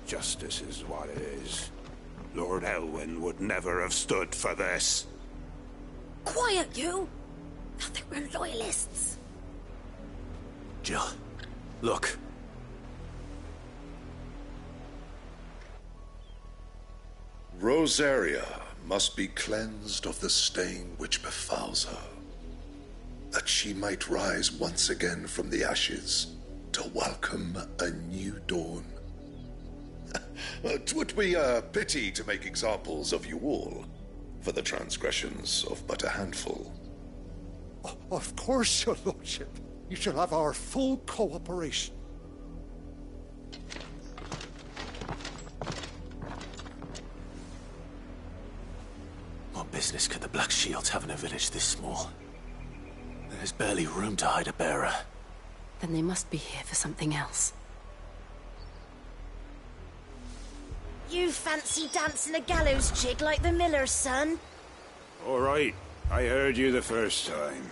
Justice is what it is. Lord Elwyn would never have stood for this. Quiet, you! Thought they were loyalists. Jill, look. Rosaria must be cleansed of the stain which befouls her, that she might rise once again from the ashes to welcome a new dawn. 'Twould be a pity to make examples of you all, for the transgressions of but a handful. Of course, your lordship. You shall have our full cooperation. What business could the Black Shields have in a village this small? There's barely room to hide a bearer. Then they must be here for something else. You fancy dancing a gallows jig like the miller's son? All right, I heard you the first time.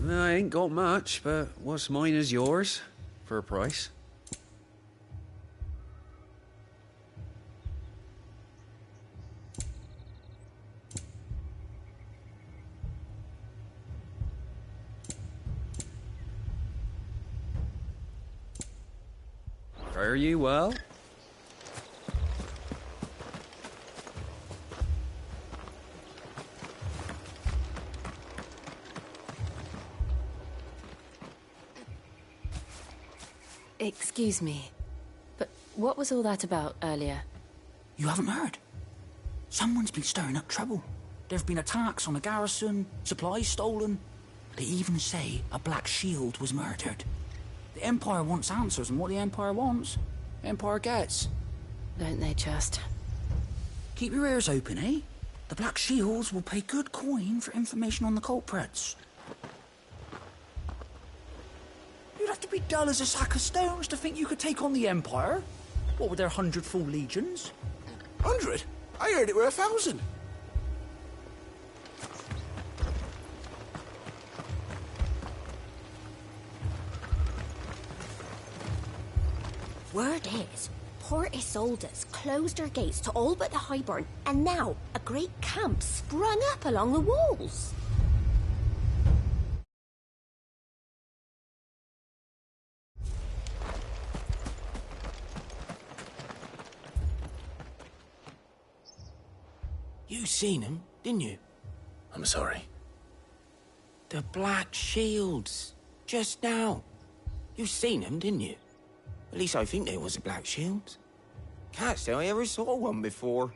I ain't got much, but what's mine is yours, for a price. Fare you well? Excuse me, but what was all that about earlier? You haven't heard? Someone's been stirring up trouble. There have been attacks on the garrison, supplies stolen. They even say a Black Shield was murdered. The Empire wants answers, and what the Empire wants, the Empire gets. Don't they just? Keep your ears open, eh? The Black Shields will pay good coin for information on the culprits. You'd have to be dull as a sack of stones to think you could take on the Empire. What with their 100 full legions? 100? I heard it were 1,000. Word is, Port Isolde's closed her gates to all but the Highborn, and now a great camp sprung up along the walls. You seen him, didn't you? I'm sorry. The Black Shields. Just now. You seen them, didn't you? At least I think there was a Black Shield. Can't say I ever saw one before.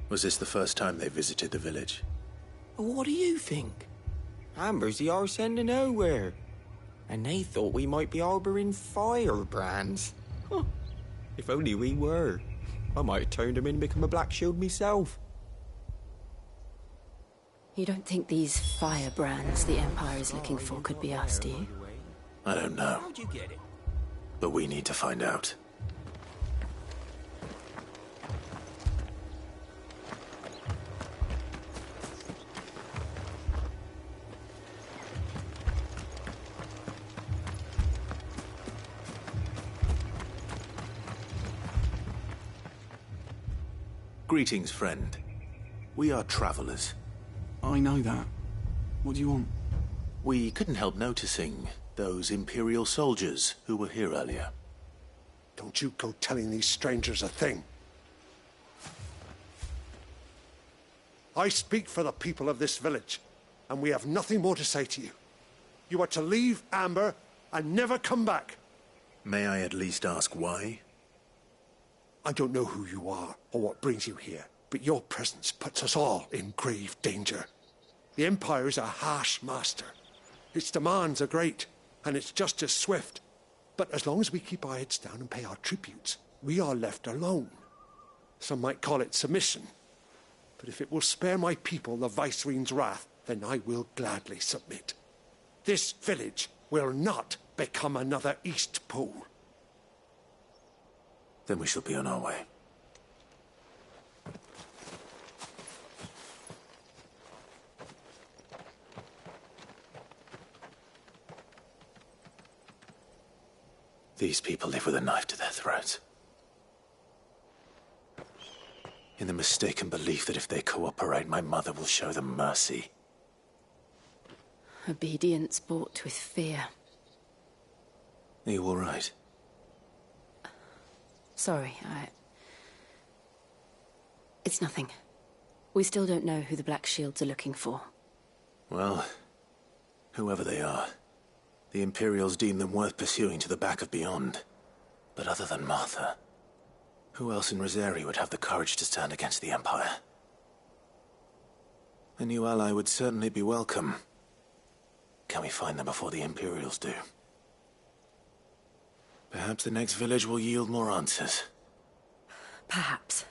Was this the first time they visited the village? But what do you think? Amber's the arse end of nowhere. And they thought we might be harbouring firebrands. Huh. If only we were. I might have turned them in and become a Black Shield myself. You don't think these firebrands the Empire is looking for could be us, do you? I don't know. How'd you get it? But we need to find out. Greetings, friend. We are travelers. I know that. What do you want? We couldn't help noticing those Imperial soldiers who were here earlier. Don't you go telling these strangers a thing. I speak for the people of this village, and we have nothing more to say to you. You are to leave Amber and never come back. May I at least ask why? I don't know who you are or what brings you here, but your presence puts us all in grave danger. The Empire is a harsh master. Its demands are great, and its justice swift. But as long as we keep our heads down and pay our tributes, we are left alone. Some might call it submission. But if it will spare my people the Viceroy's wrath, then I will gladly submit. This village will not become another East Pool. Then we shall be on our way. These people live with a knife to their throats. In the mistaken belief that if they cooperate, my mother will show them mercy. Obedience bought with fear. Are you all right? Sorry, It's nothing. We still don't know who the Black Shields are looking for. Well, whoever they are, the Imperials deem them worth pursuing to the back of beyond. But other than Martha, who else in Rosari would have the courage to stand against the Empire? A new ally would certainly be welcome. Can we find them before the Imperials do? Perhaps the next village will yield more answers. Perhaps.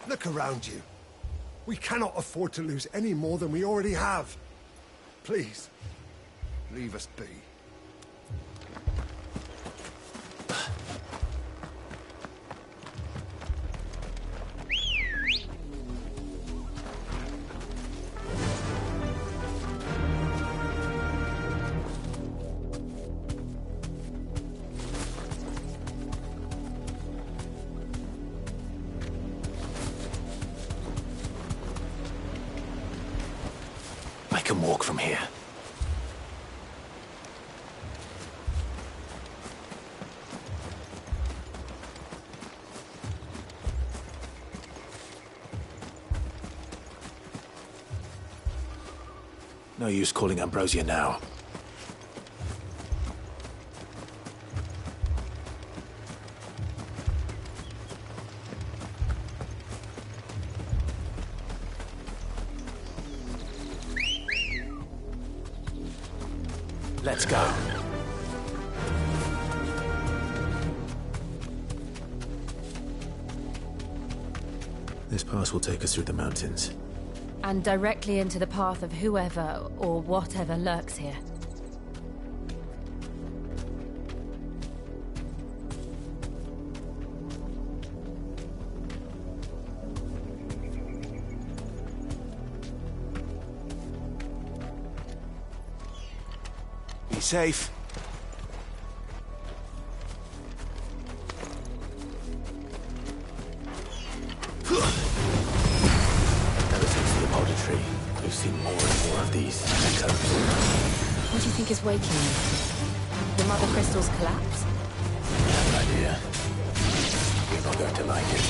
Look around you. We cannot afford to lose any more than we already have. Please, leave us be. I can walk from here. No use calling Ambrosia now. Let's go. This pass will take us through the mountains. And directly into the path of whoever or whatever lurks here. Be safe. Ever since the Apollo tree, we've seen more and more of these echoes. What do you think is waking them? The Mother Crystal's collapse? I have an idea. You're not going to like it.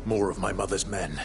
More of my mother's men.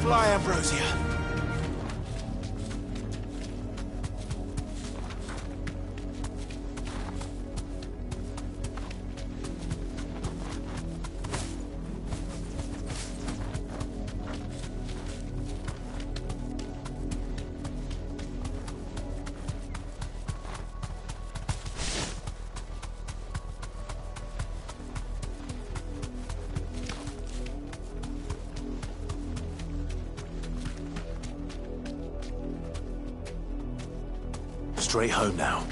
Fly, Ambrosia. Straight home now.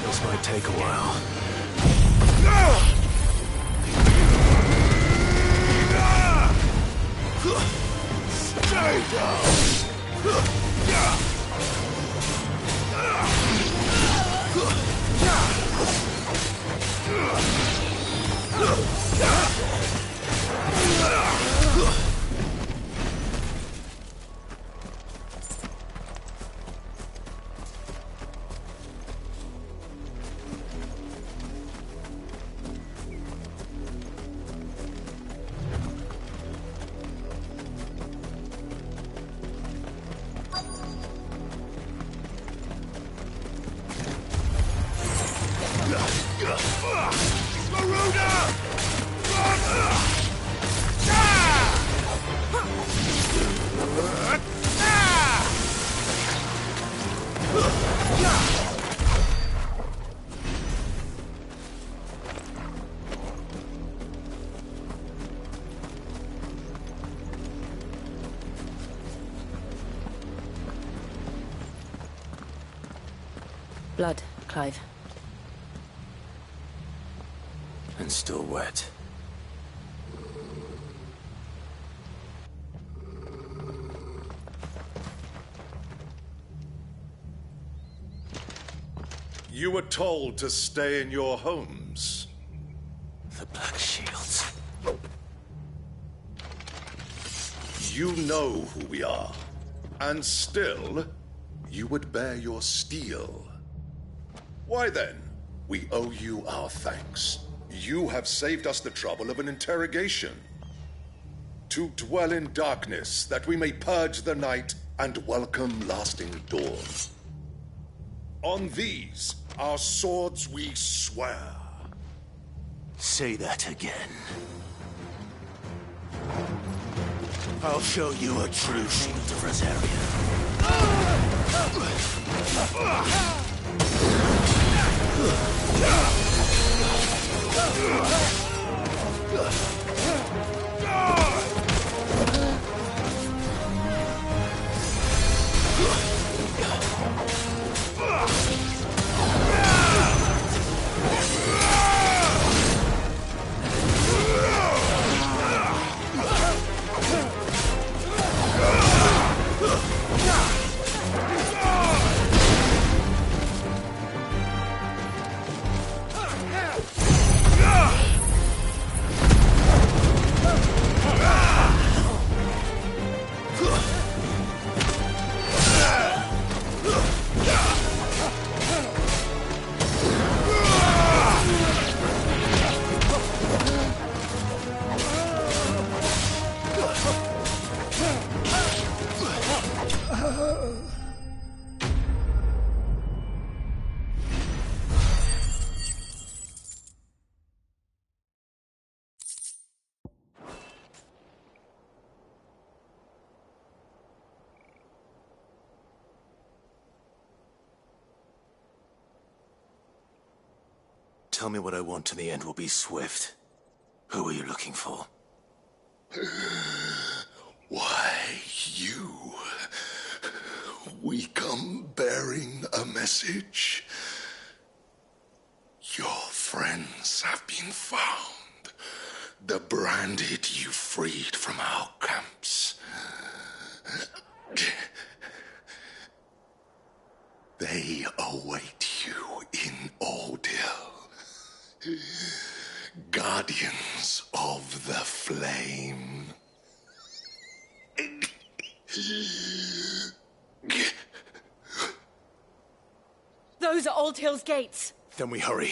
This might take a while. Stay Blood, Clive. And still wet. You were told to stay in your homes. The Black Shields. You know who we are. And still, you would bear your steel. Why then, we owe you our thanks. You have saved us the trouble of an interrogation. To dwell in darkness, that we may purge the night and welcome lasting dawn. On these, our swords we swear. Say that again. I'll show you a true shield of Rosaria. Tell me what I want and the end will be swift. Who are you looking for? Why, you. We come bearing a message. Your friends have been found. The branded you freed from our camps. They await you in Odil. Guardians of the Flame. Those are Old Hill's gates. Then we hurry.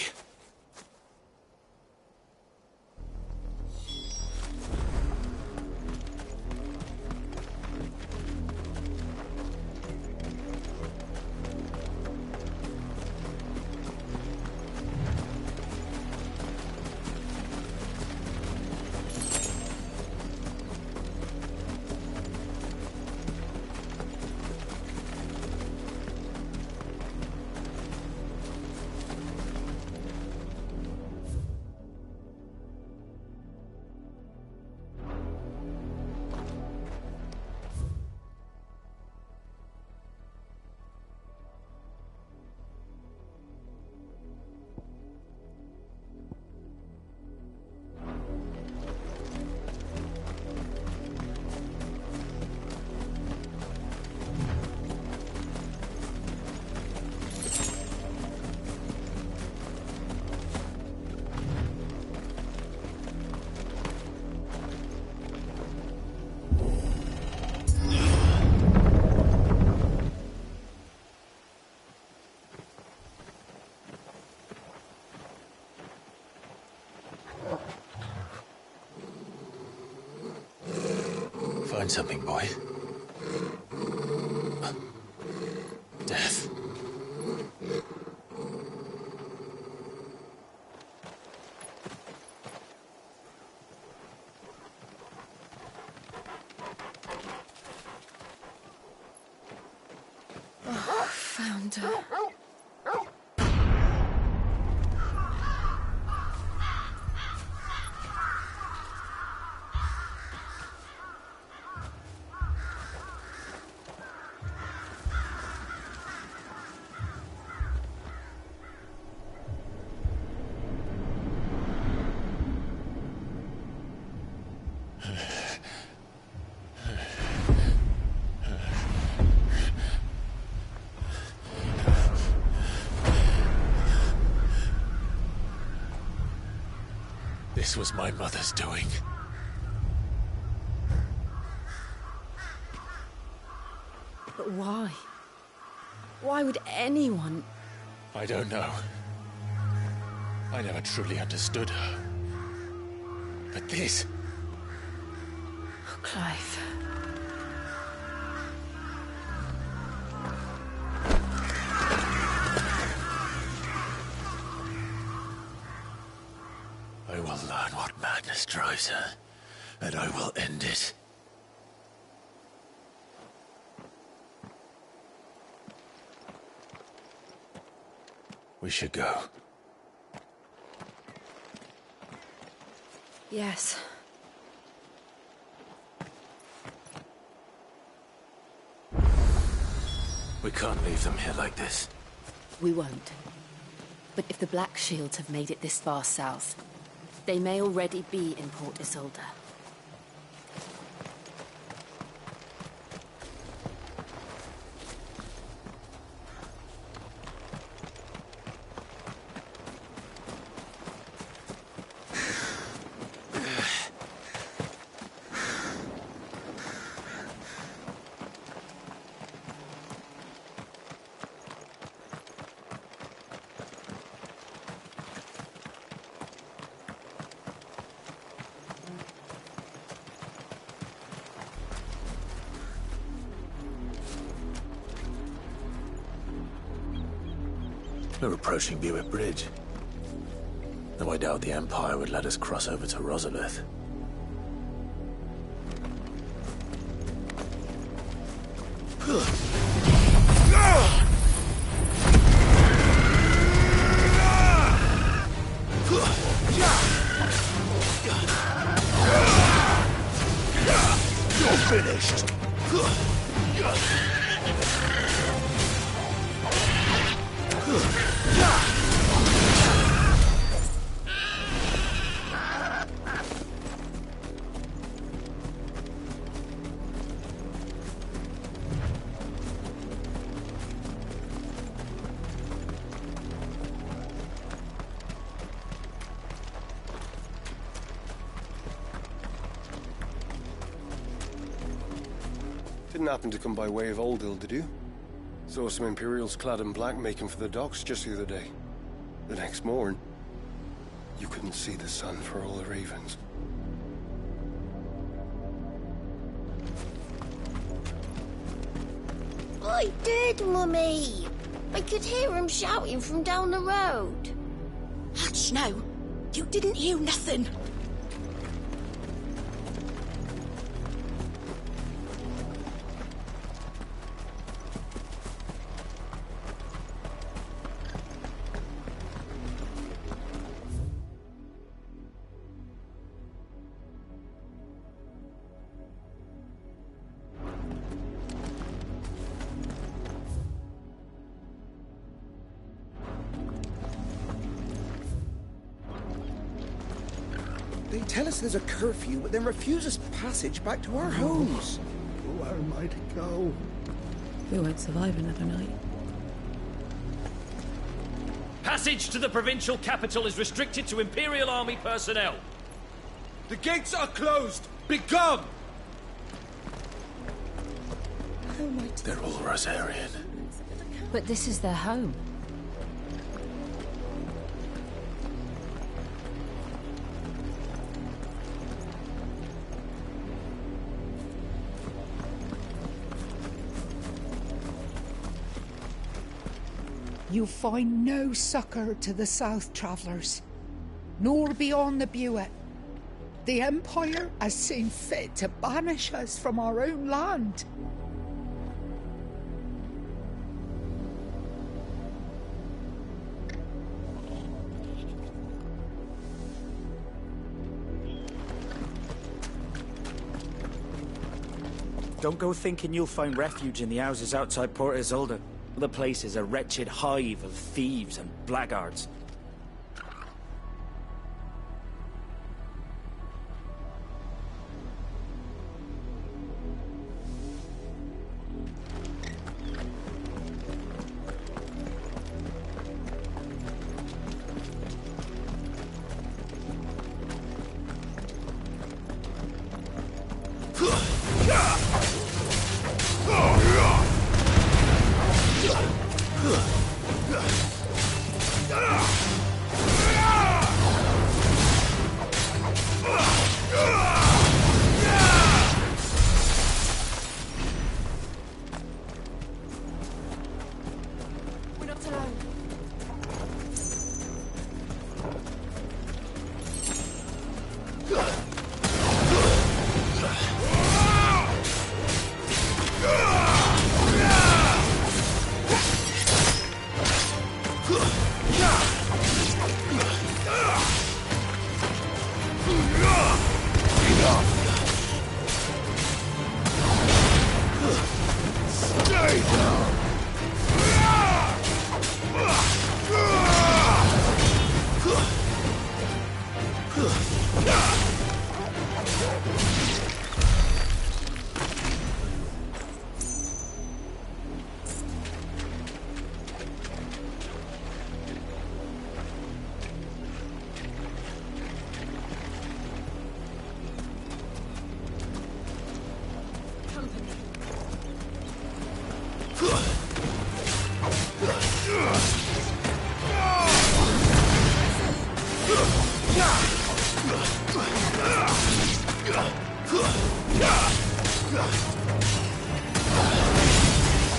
Find something, boy. Death. Oh, found her. This was my mother's doing. But why? Why would anyone... I don't know. I never truly understood her. But this... Oh, Clive. I will learn what madness drives her, and I will end it. We should go. Yes. We can't leave them here like this. We won't. But if the Black Shields have made it this far south, they may already be in Port Isolde. We're approaching Buick Bridge. Though I doubt the Empire would let us cross over to Rosalith. You're finished! Didn't happen to come by way of Oldhill, did you? Saw some Imperials clad in black making for the docks just the other day. The next morn, you couldn't see the sun for all the ravens. I did, Mummy. I could hear him shouting from down the road. Hush now. You didn't hear nothing. They tell us there's a curfew, but then refuse us passage back to our homes. Where am I to go? We won't survive another night. Passage to the provincial capital is restricted to Imperial Army personnel. The gates are closed! Begone! They're all Rosarian. But this is their home. You find no succour to the south travellers, nor beyond the Buet. The Empire has seen fit to banish us from our own land. Don't go thinking you'll find refuge in the houses outside Port Isolde. The place is a wretched hive of thieves and blackguards.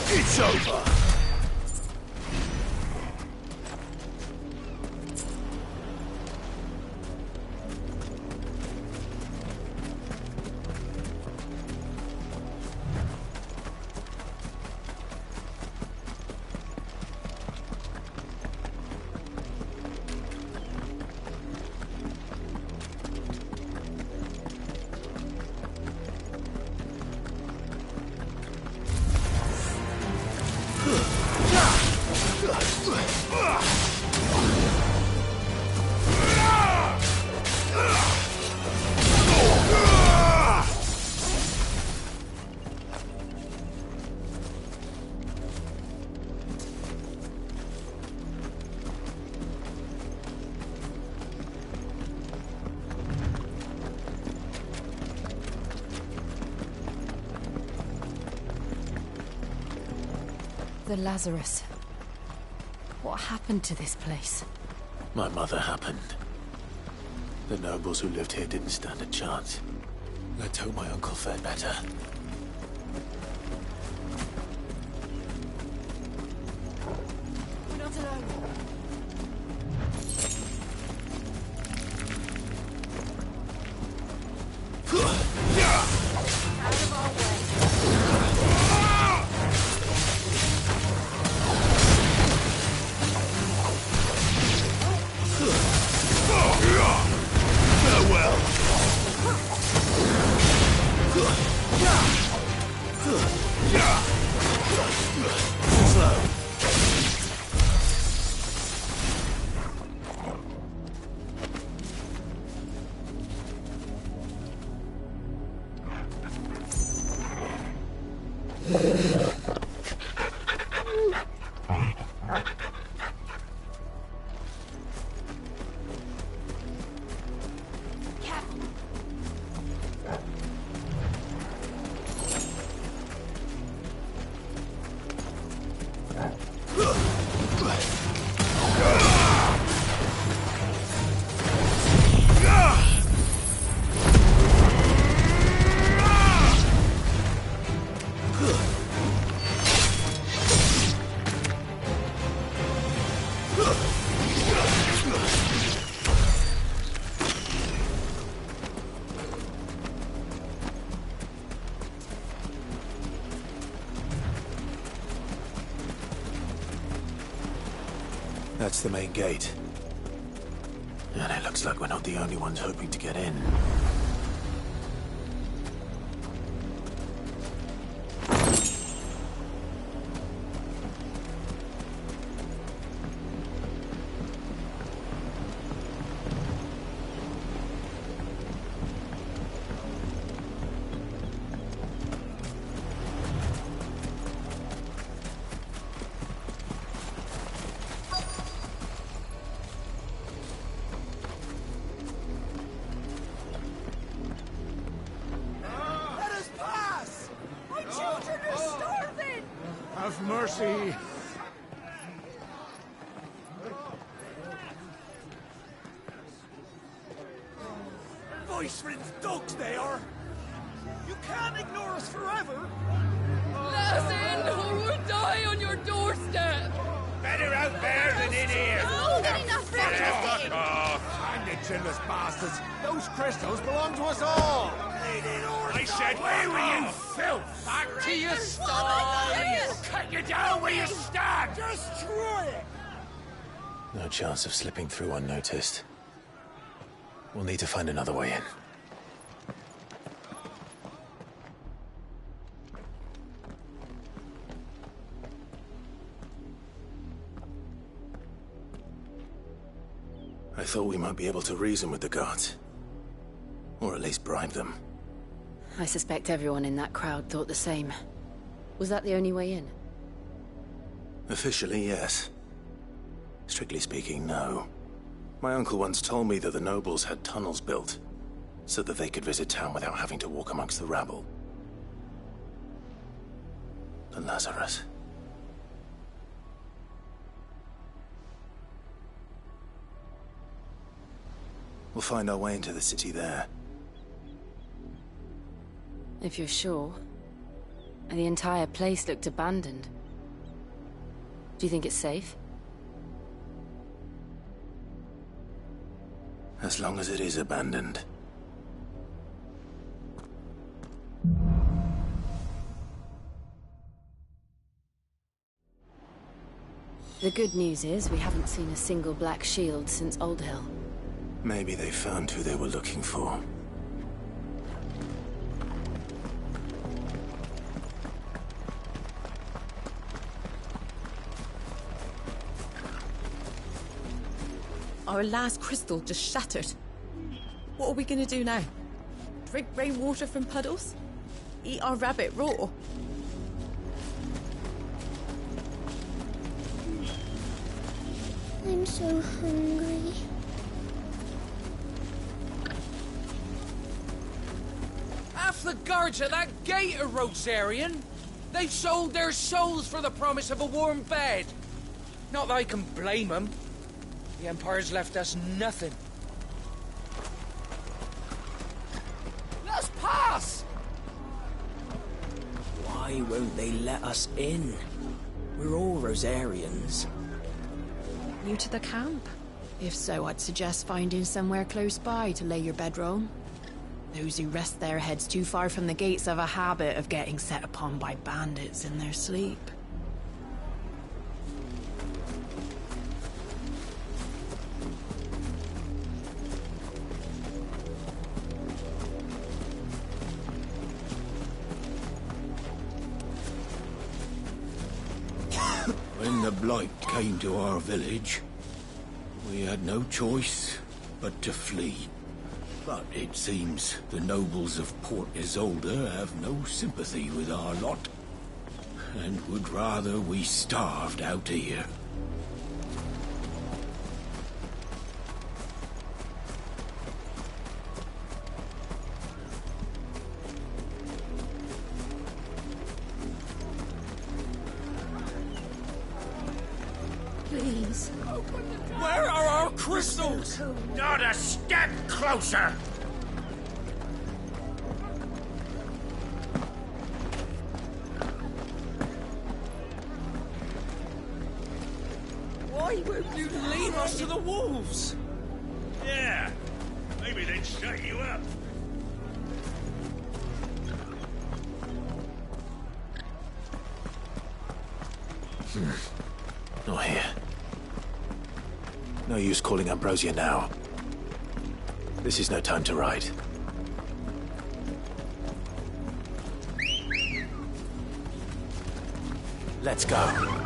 It's over! The Lazarus. What happened to this place? My mother happened. The nobles who lived here didn't stand a chance. Let's hope my uncle fared better. We're not alone. Out of our way. Farewell! Slow. That's the main gate. And it looks like we're not the only ones hoping to get in. Have mercy. Voice-ridden dogs they are. You can't ignore us forever. Let us in, or we'll die on your doorstep. Better out there than in here. Oh, good enough for everything. Find the chinless bastards. Those crystals belong to us all. I said, where were you, filth? Back to your style. Cut you down where you stand. Destroy it. No chance of slipping through unnoticed. We'll need to find another way in. I thought we might be able to reason with the guards. Or at least bribe them. I suspect everyone in that crowd thought the same. Was that the only way in? Officially, yes. Strictly speaking, no. My uncle once told me that the nobles had tunnels built, so that they could visit town without having to walk amongst the rabble. The Lazarus. We'll find our way into the city there. If you're sure. The entire place looked abandoned. Do you think it's safe? As long as it is abandoned. The good news is we haven't seen a single black shield since Old Hill. Maybe they found who they were looking for. Our last crystal just shattered. What are we gonna do now? Drink rainwater from puddles? Eat our rabbit raw? I'm so hungry. Half the guards at that gate are Rosarian. They've sold their souls for the promise of a warm bed. Not that I can blame them. The Empire's left us nothing. Let's pass! Why won't they let us in? We're all Rosarians. New to the camp? If so, I'd suggest finding somewhere close by to lay your bedroll. Those who rest their heads too far from the gates have a habit of getting set upon by bandits in their sleep. When the Blight came to our village, we had no choice but to flee. But it seems the nobles of Port Isolde have no sympathy with our lot, and would rather we starved out here. Please. Where are our crystals? Not a step closer! Why won't you leave us to the wolves? Yeah, maybe they'd shut you up. Not here. No use calling Ambrosia now. This is no time to ride. Let's go.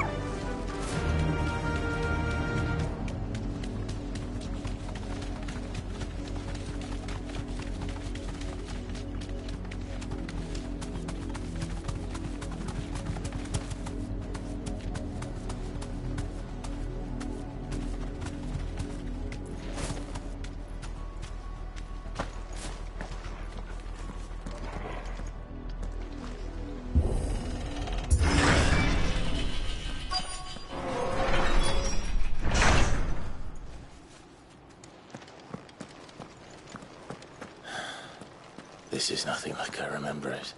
This is nothing like I remember it.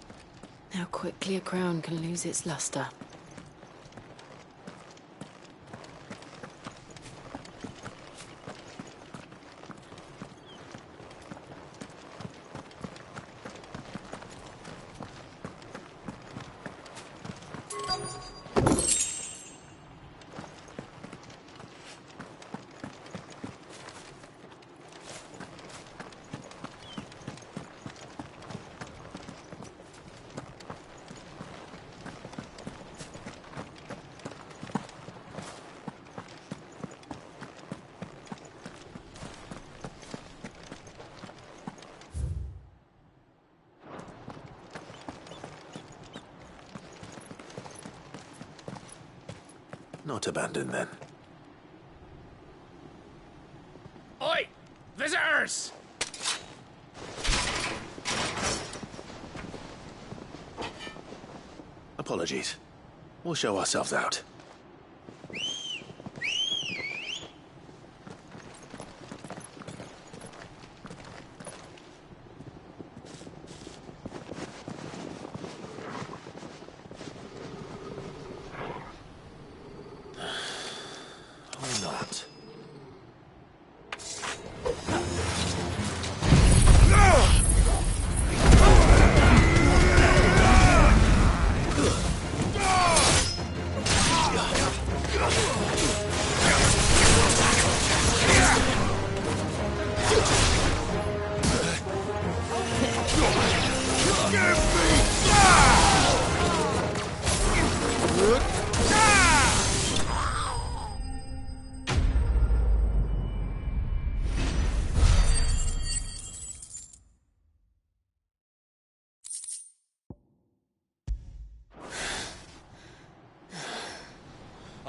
How quickly a crown can lose its luster. Not abandoned, then. Oi! Visitors! Apologies. We'll show ourselves out.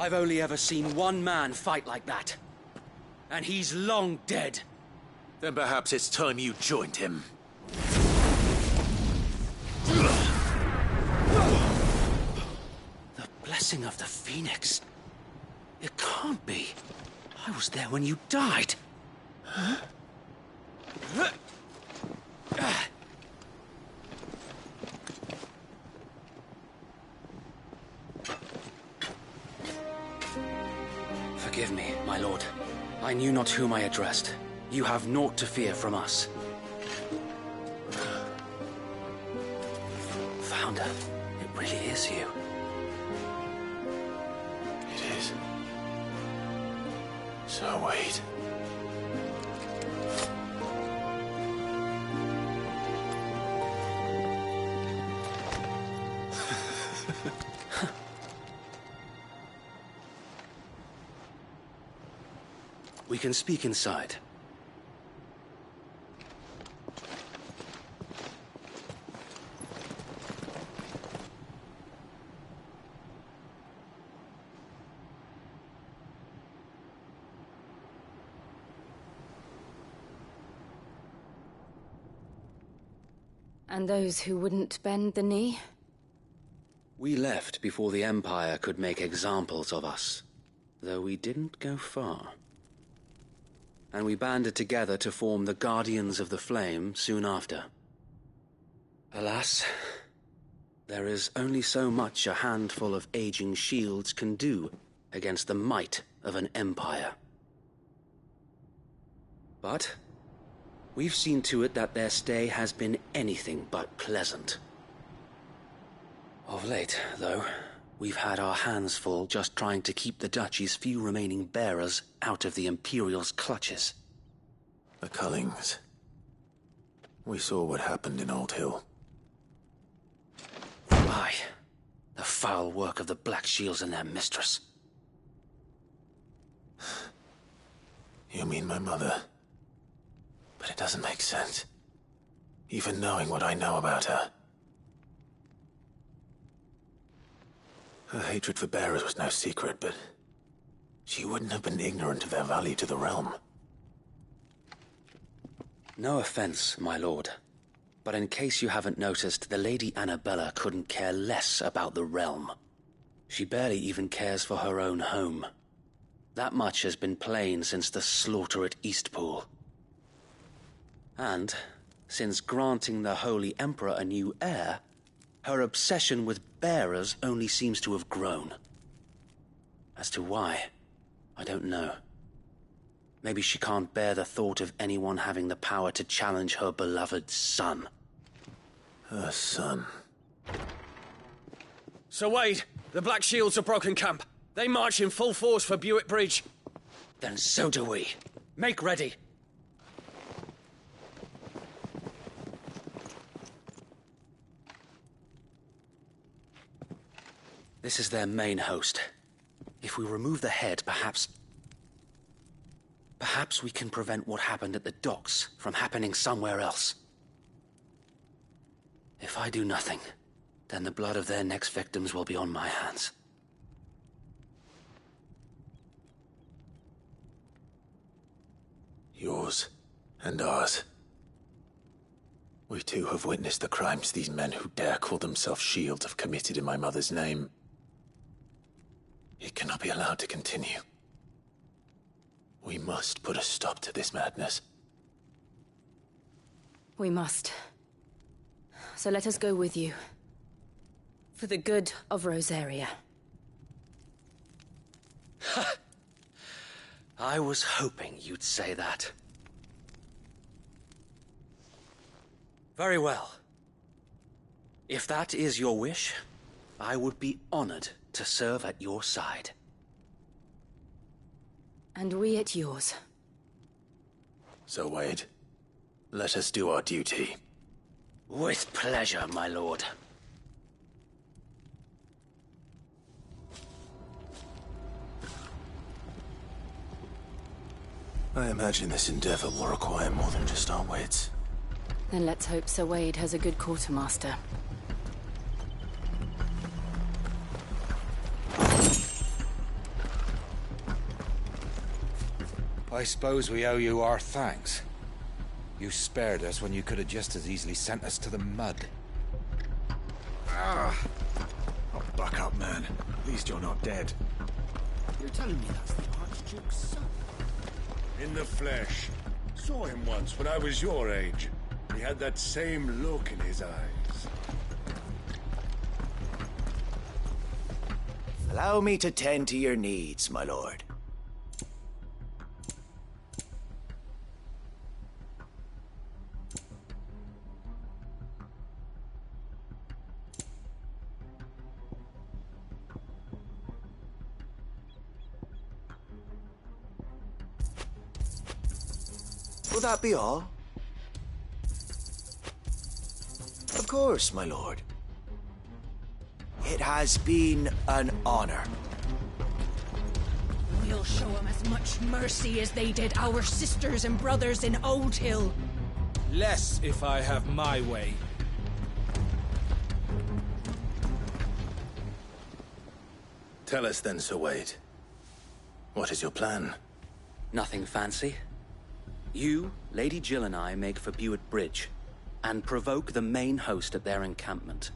I've only ever seen one man fight like that. And he's long dead. Then perhaps it's time you joined him. The blessing of the Phoenix. It can't be. I was there when you died. Huh? Forgive me, my lord. I knew not whom I addressed. You have naught to fear from us. Founder, it really is you. It is. So wait. We can speak inside. And those who wouldn't bend the knee? We left before the Empire could make examples of us, though we didn't go far. And we banded together to form the Guardians of the Flame soon after. Alas, there is only so much a handful of aging shields can do against the might of an empire. But we've seen to it that their stay has been anything but pleasant. Of late, though, we've had our hands full just trying to keep the Duchy's few remaining bearers out of the Imperial's clutches. The Cullings. We saw what happened in Old Hill. Aye. The foul work of the Black Shields and their mistress. You mean my mother? But it doesn't make sense. Even knowing what I know about her. Her hatred for bearers was no secret, but she wouldn't have been ignorant of their value to the realm. No offense, my lord, but in case you haven't noticed, the Lady Annabella couldn't care less about the realm. She barely even cares for her own home. That much has been plain since the slaughter at Eastpool. And, since granting the Holy Emperor a new heir, her obsession with bearers only seems to have grown. As to why, I don't know. Maybe she can't bear the thought of anyone having the power to challenge her beloved son. Her son. Sir Wade, the Black Shields have broken camp. They march in full force for Buick Bridge. Then so do we. Make ready. This is their main host. If we remove the head, perhaps we can prevent what happened at the docks from happening somewhere else. If I do nothing, then the blood of their next victims will be on my hands. Yours and ours. We too have witnessed the crimes these men who dare call themselves shields have committed in my mother's name. It cannot be allowed to continue. We must put a stop to this madness. We must. So let us go with you. For the good of Rosaria. I was hoping you'd say that. Very well. If that is your wish, I would be honored to serve at your side. And we at yours. So, Wade, let us do our duty. With pleasure, my lord. I imagine this endeavor will require more than just our wits. Then let's hope Sir Wade has a good quartermaster. I suppose we owe you our thanks. You spared us when you could have just as easily sent us to the mud. Oh, buck up, man. At least you're not dead. You're telling me that's the Archduke's son? In the flesh. Saw him once when I was your age. He had that same look in his eyes. Allow me to tend to your needs, my lord. Will that be all? Of course, my lord. It has been an honor. We'll show them as much mercy as they did our sisters and brothers in Old Hill. Less if I have my way. Tell us then, Sir Wade. What is your plan? Nothing fancy. You, Lady Jill and I make for Buett Bridge, and provoke the main host at their encampment.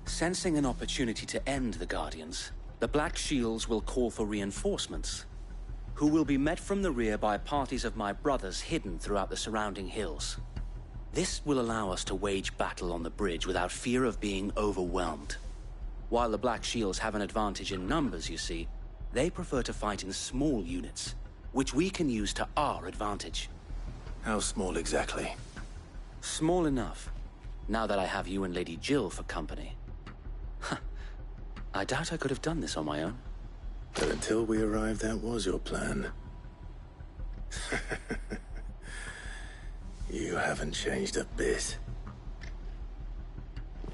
Sensing an opportunity to end the Guardians, the Black Shields will call for reinforcements, who will be met from the rear by parties of my brothers hidden throughout the surrounding hills. This will allow us to wage battle on the bridge without fear of being overwhelmed. While the Black Shields have an advantage in numbers, you see, they prefer to fight in small units, which we can use to our advantage. How small exactly? Small enough, now that I have you and Lady Jill for company. I doubt I could have done this on my own. But until we arrived, that was your plan. You haven't changed a bit.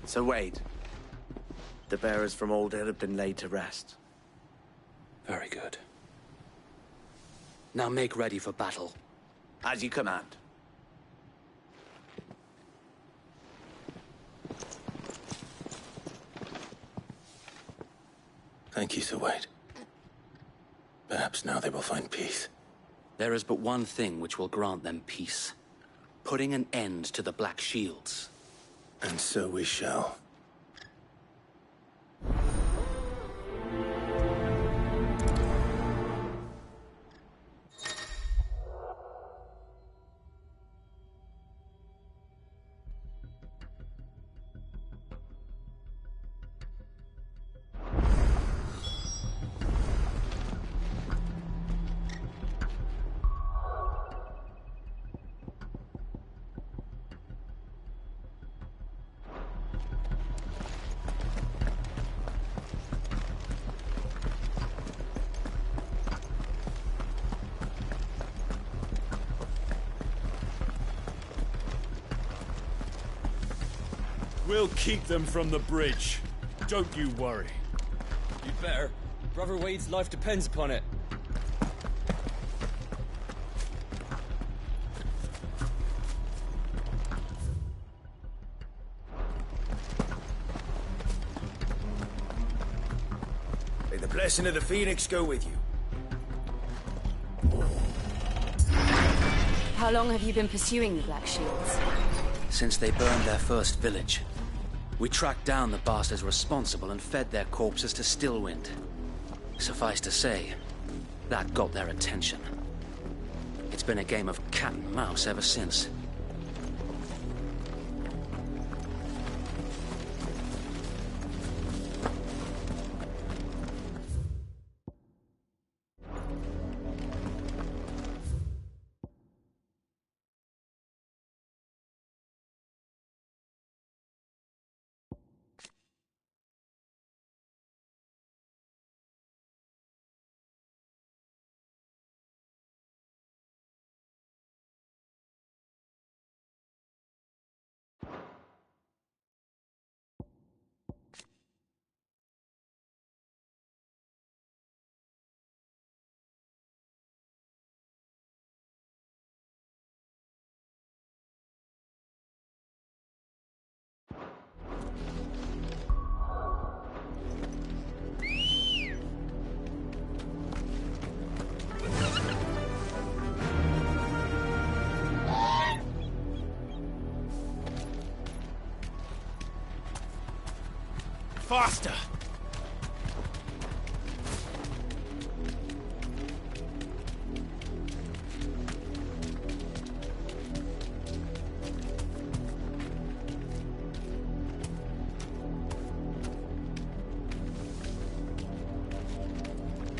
So Wade, the bearers from Old Hill have been laid to rest. Very good. Now make ready for battle. As you command. Thank you, Sir Wade. Perhaps now they will find peace. There is but one thing which will grant them peace. Putting an end to the Black Shields. And so we shall. We'll keep them from the bridge. Don't you worry. You'd better. Brother Wade's life depends upon it. May the blessing of the Phoenix go with you. How long have you been pursuing the Black Shields? Since they burned their first village. We tracked down the bastards responsible and fed their corpses to Stillwind. Suffice to say, that got their attention. It's been a game of cat and mouse ever since. Faster!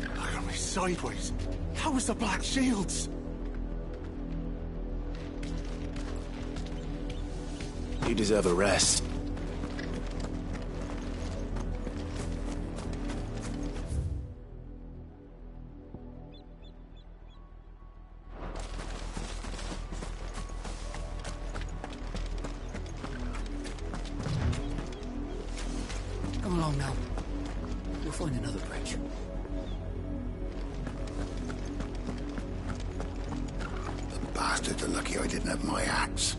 Look at me sideways. How was the Black Shields? You deserve a rest. Come along now. We'll find another bridge. The bastards are lucky I didn't have my axe.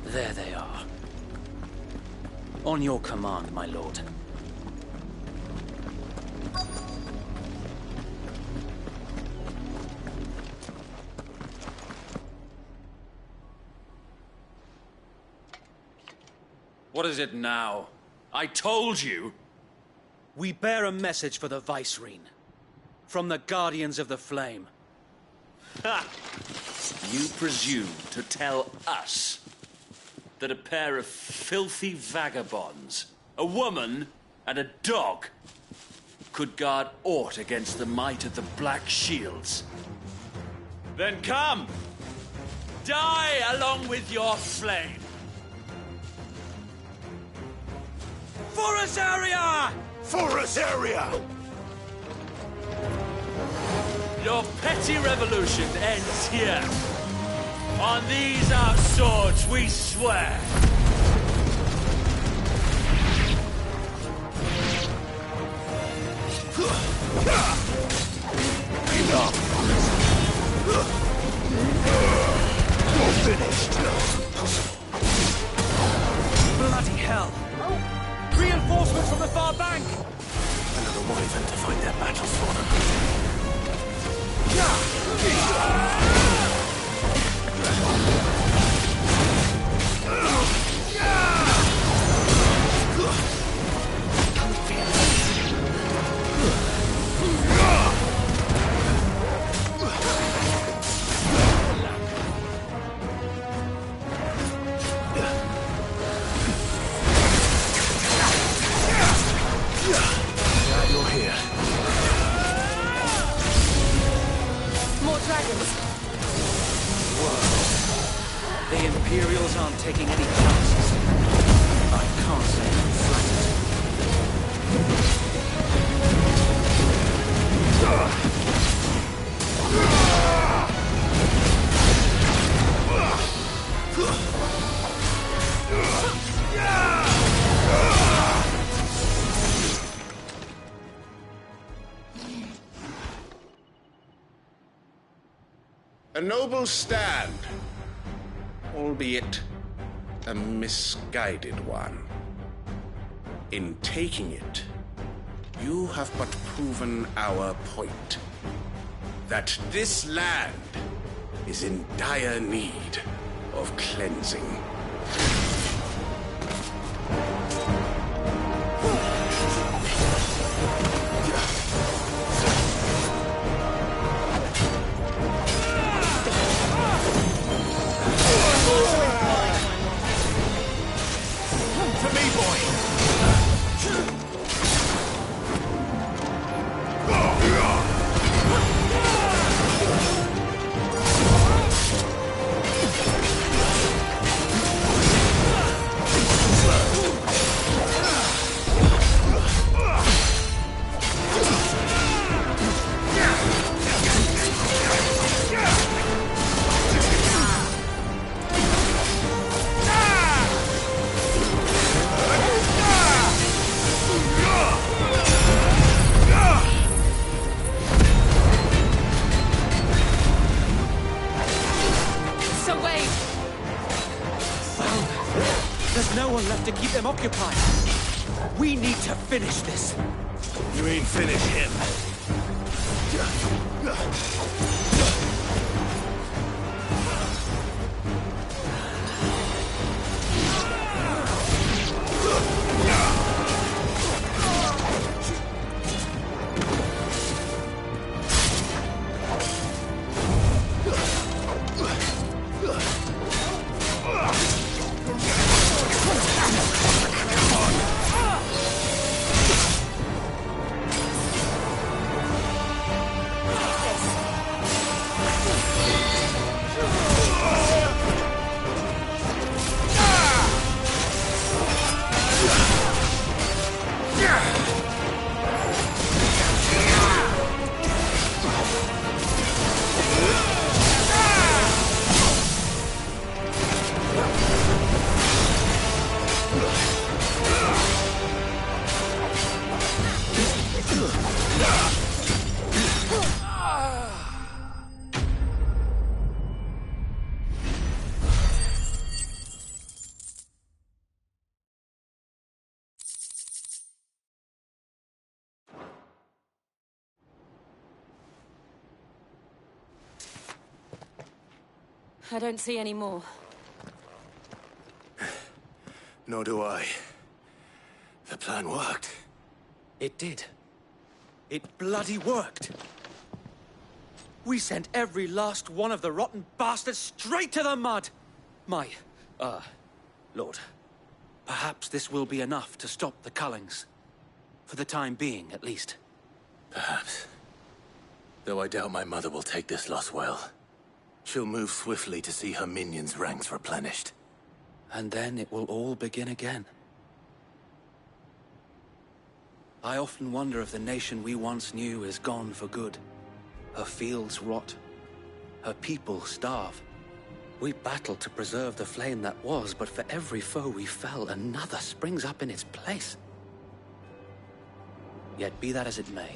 There they are. On your command, my lord. What is it now? I told you! We bear a message for the Vicereine. From the Guardians of the Flame. Ha! You presume to tell us that a pair of filthy vagabonds, a woman and a dog, could guard aught against the might of the Black Shields? Then come! Die along with your flame! For Azaria! For Azaria! Your petty revolution ends here. On these our swords we swear. Enough! You're finished! Bloody hell! Reinforcements from the far bank! Another wyvern to fight their battles for them. Glad you're here. More dragons. Whoa. The Imperials aren't taking any chances. I can't say I'm flattered. A noble stand, albeit a misguided one. In taking it, you have but proven our point. That this land is in dire need of cleansing. To me, boy! There's no one left to keep them occupied. We need to finish this. You mean finish him? I don't see any more. Nor do I. The plan worked. It did. It bloody worked. We sent every last one of the rotten bastards straight to the mud! Lord, perhaps this will be enough to stop the Cullings. For the time being, at least. Perhaps. Though I doubt my mother will take this loss well. She'll move swiftly to see her minions' ranks replenished. And then it will all begin again. I often wonder if the nation we once knew is gone for good. Her fields rot. Her people starve. We battled to preserve the flame that was, but for every foe we fell, another springs up in its place. Yet be that as it may,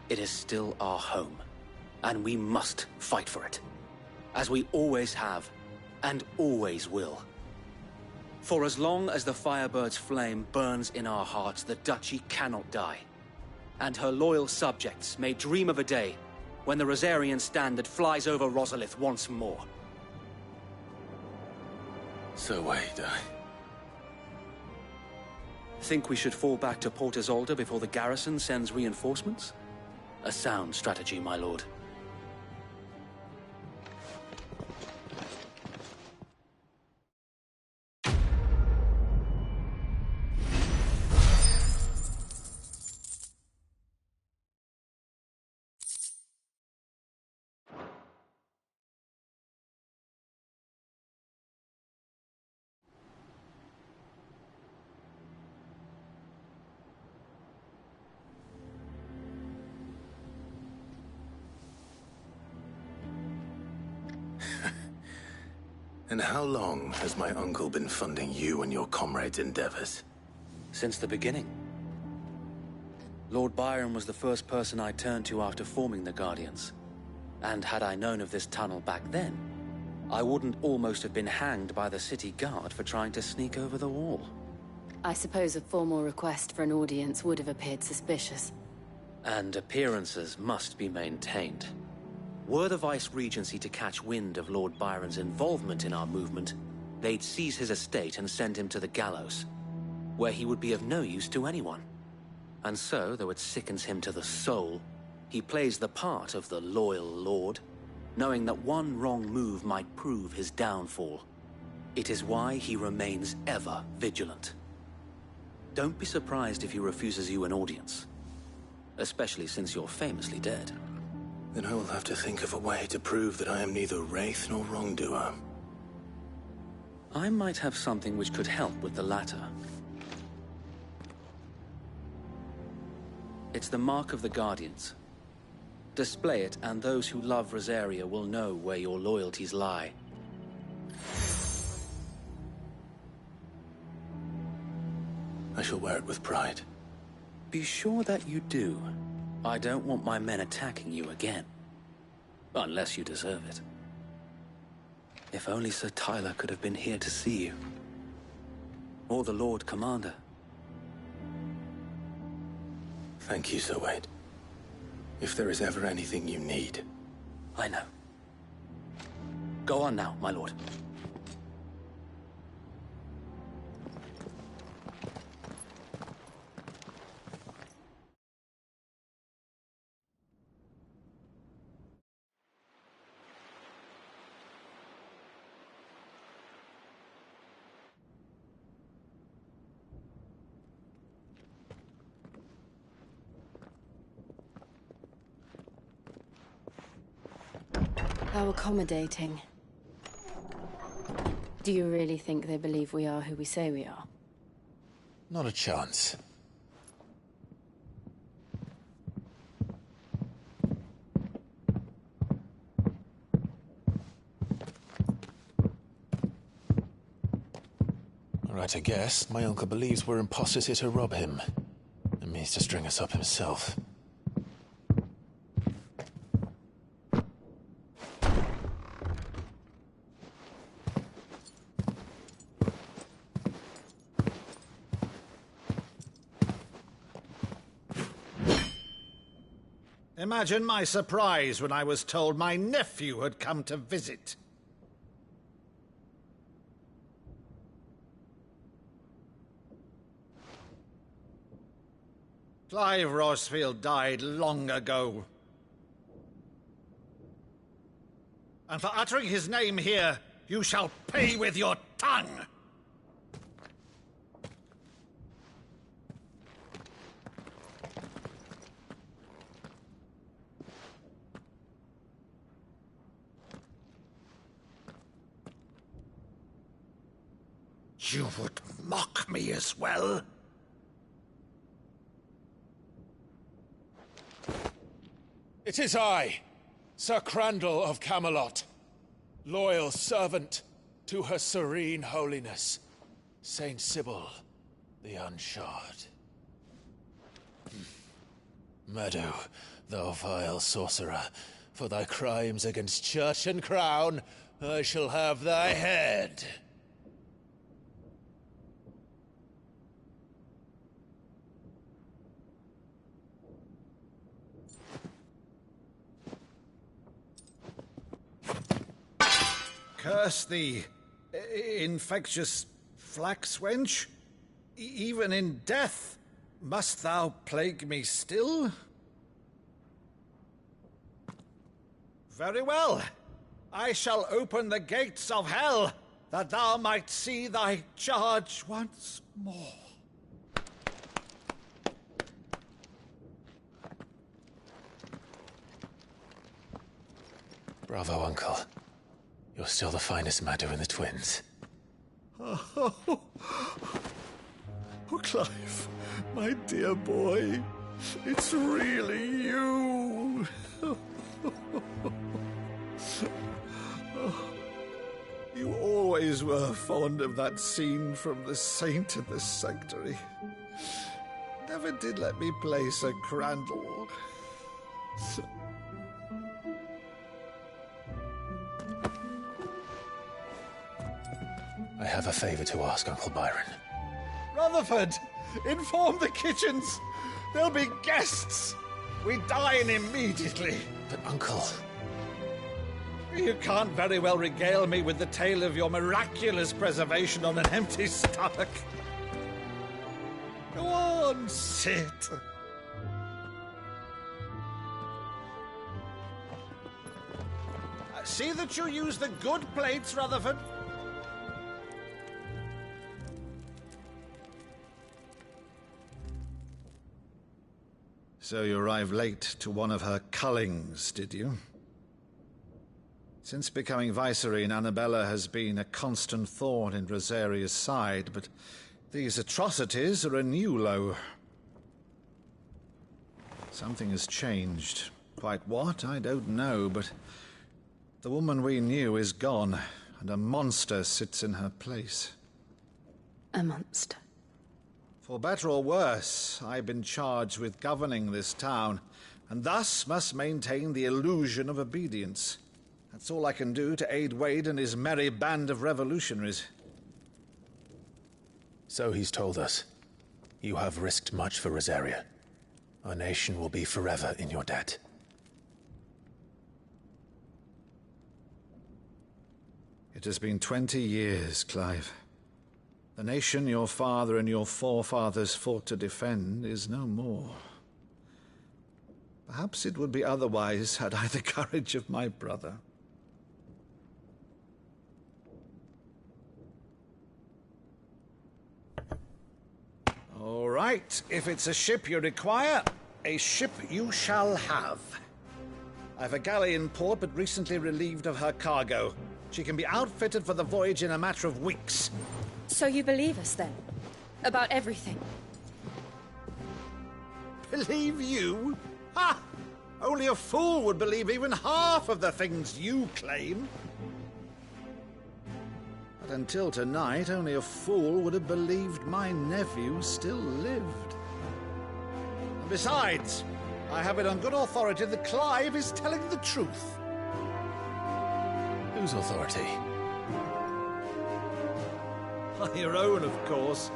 it is still our home, and we must fight for it. As we always have, and always will. For as long as the Firebird's flame burns in our hearts, the Duchy cannot die. And her loyal subjects may dream of a day when the Rosarian standard flies over Rosalith once more. So wait, Think we should fall back to Port Isolde before the garrison sends reinforcements? A sound strategy, my lord. And how long has my uncle been funding you and your comrades' endeavors? Since the beginning. Lord Byron was the first person I turned to after forming the Guardians. And had I known of this tunnel back then, I wouldn't almost have been hanged by the city guard for trying to sneak over the wall. I suppose a formal request for an audience would have appeared suspicious. And appearances must be maintained. Were the Vice-Regency to catch wind of Lord Byron's involvement in our movement, they'd seize his estate and send him to the gallows, where he would be of no use to anyone. And so, though it sickens him to the soul, he plays the part of the loyal lord, knowing that one wrong move might prove his downfall. It is why he remains ever vigilant. Don't be surprised if he refuses you an audience, especially since you're famously dead. Then I will have to think of a way to prove that I am neither wraith nor wrongdoer. I might have something which could help with the latter. It's the mark of the Guardians. Display it, and those who love Rosaria will know where your loyalties lie. I shall wear it with pride. Be sure that you do. I don't want my men attacking you again. Unless you deserve it. If only Sir Tyler could have been here to see you. Or the Lord Commander. Thank you, Sir Wade. If there is ever anything you need. I know. Go on now, my lord. How accommodating. Do you really think they believe we are who we say we are? Not a chance. Right, I guess. My uncle believes we're imposters here to rob him. And means to string us up himself. Imagine my surprise when I was told my nephew had come to visit. Clive Rosfield died long ago. And for uttering his name here, you shall pay with your tongue! You would mock me as well? It is I, Sir Crandall of Camelot, loyal servant to Her Serene Holiness, Saint Sybil the Unshod. Meadow, thou vile sorcerer, for thy crimes against church and crown, I shall have thy head. Curse thee, infectious flax wench. Even in death, must thou plague me still? Very well. I shall open the gates of hell, that thou might see thy charge once more. Bravo, Uncle. You're still the finest Meadow in the twins. Oh, Clive, my dear boy, it's really you. You always were fond of that scene from The Saint and the Sanctuary. Never did let me play Sir Crandall. I have a favor to ask, Uncle Byron. Rutherford, inform the kitchens. There'll be guests. We dine immediately. But, Uncle... You can't very well regale me with the tale of your miraculous preservation on an empty stomach. Go on, sit. See that you use the good plates, Rutherford. So you arrived late to one of her cullings, did you? Since becoming Vicereine, Annabella has been a constant thorn in Rosaria's side, but these atrocities are a new low. Something has changed. Quite what, I don't know, but the woman we knew is gone, and a monster sits in her place. A monster? For better or worse, I've been charged with governing this town, and thus must maintain the illusion of obedience. That's all I can do to aid Wade and his merry band of revolutionaries. So he's told us. You have risked much for Rosaria. Our nation will be forever in your debt. It has been 20 years, Clive. The nation your father and your forefathers fought to defend is no more. Perhaps it would be otherwise had I the courage of my brother. All right, if it's a ship you require, a ship you shall have. I've a galley in port, but recently relieved of her cargo. She can be outfitted for the voyage in a matter of weeks. So you believe us, then? About everything? Believe you? Ha! Only a fool would believe even half of the things you claim. But until tonight, only a fool would have believed my nephew still lived. And besides, I have it on good authority that Clive is telling the truth. Whose authority? On your own, of course.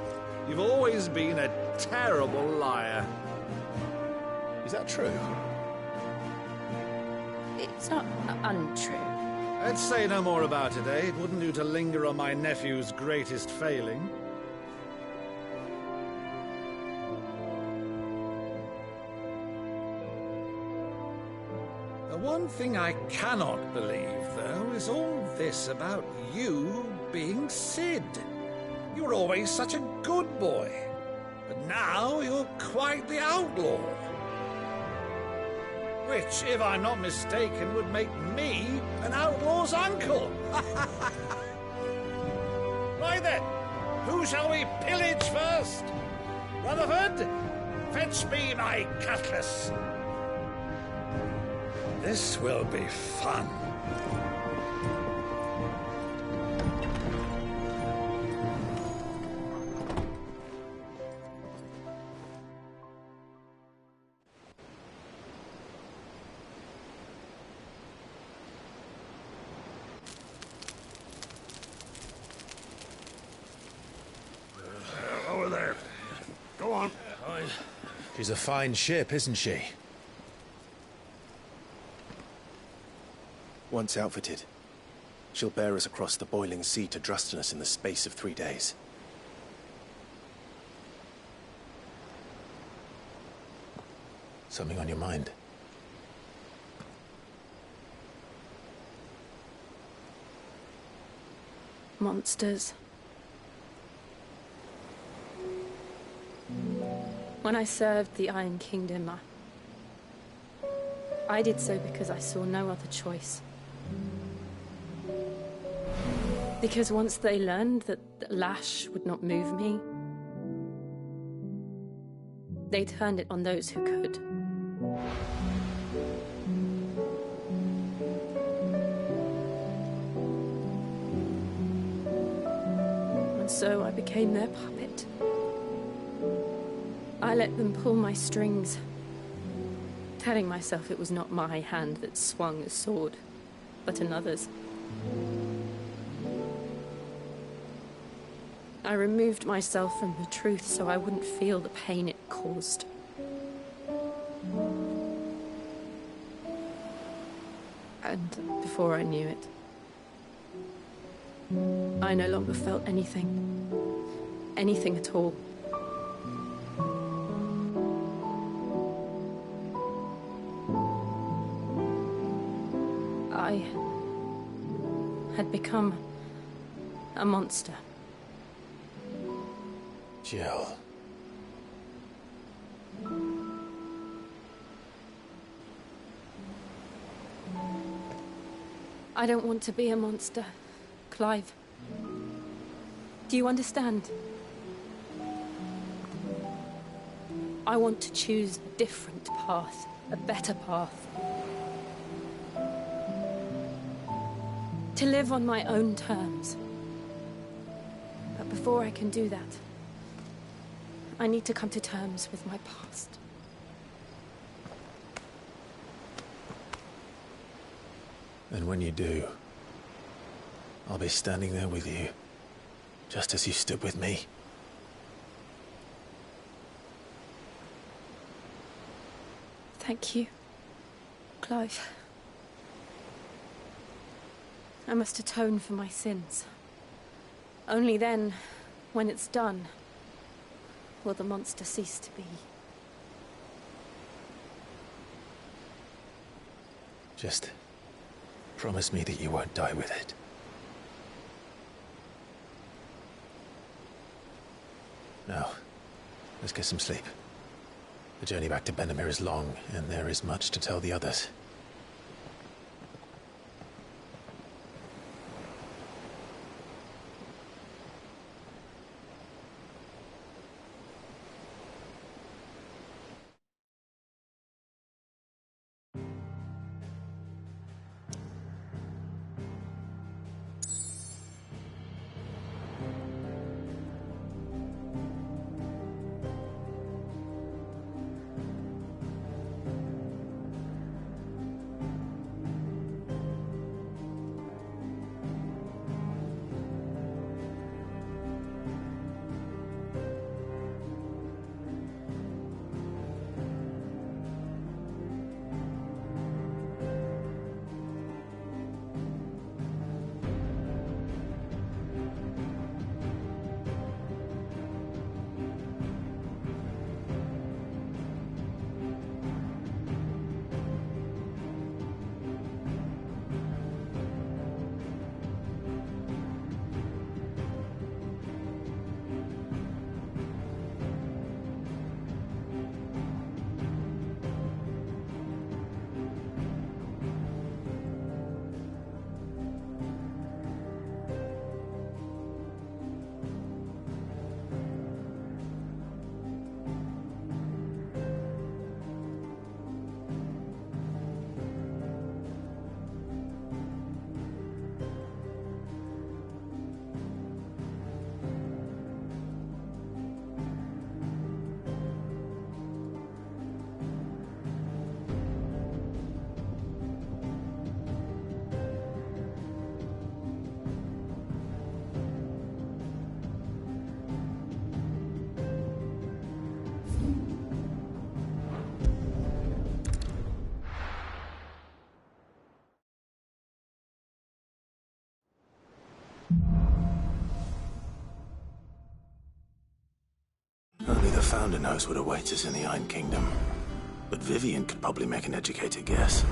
You've always been a terrible liar. Is that true? It's not untrue. Let's say no more about it, eh? It wouldn't do to linger on my nephew's greatest failing. The one thing I cannot believe, though, is all this about you being Sid. You were always such a good boy, but now you're quite the outlaw. Which, if I'm not mistaken, would make me an outlaw's uncle. Right then, who shall we pillage first? Rutherford, fetch me my cutlass. This will be fun. Over there. Go on. She's a fine ship, isn't she? Once outfitted, she'll bear us across the boiling sea to Drustinus in the space of 3 days. Something on your mind? Monsters. When I served the Iron Kingdom, I did so because I saw no other choice. Because once they learned that Lash would not move me, they turned it on those who could. And so I became their puppet. I let them pull my strings, telling myself it was not my hand that swung a sword, but another's. I removed myself from the truth so I wouldn't feel the pain it caused. And before I knew it, I no longer felt anything. Anything at all. I had become a monster. Jill. I don't want to be a monster, Clive. Do you understand? I want to choose a different path, a better path. To live on my own terms. But before I can do that, I need to come to terms with my past. And when you do, I'll be standing there with you, just as you stood with me. Thank you, Clive. I must atone for my sins. Only then, when it's done, will the monster cease to be. Just promise me that you won't die with it. Now, let's get some sleep. The journey back to Benamir is long, and there is much to tell the others. Founder knows what awaits us in the Iron Kingdom. But Vivian could probably make an educated guess.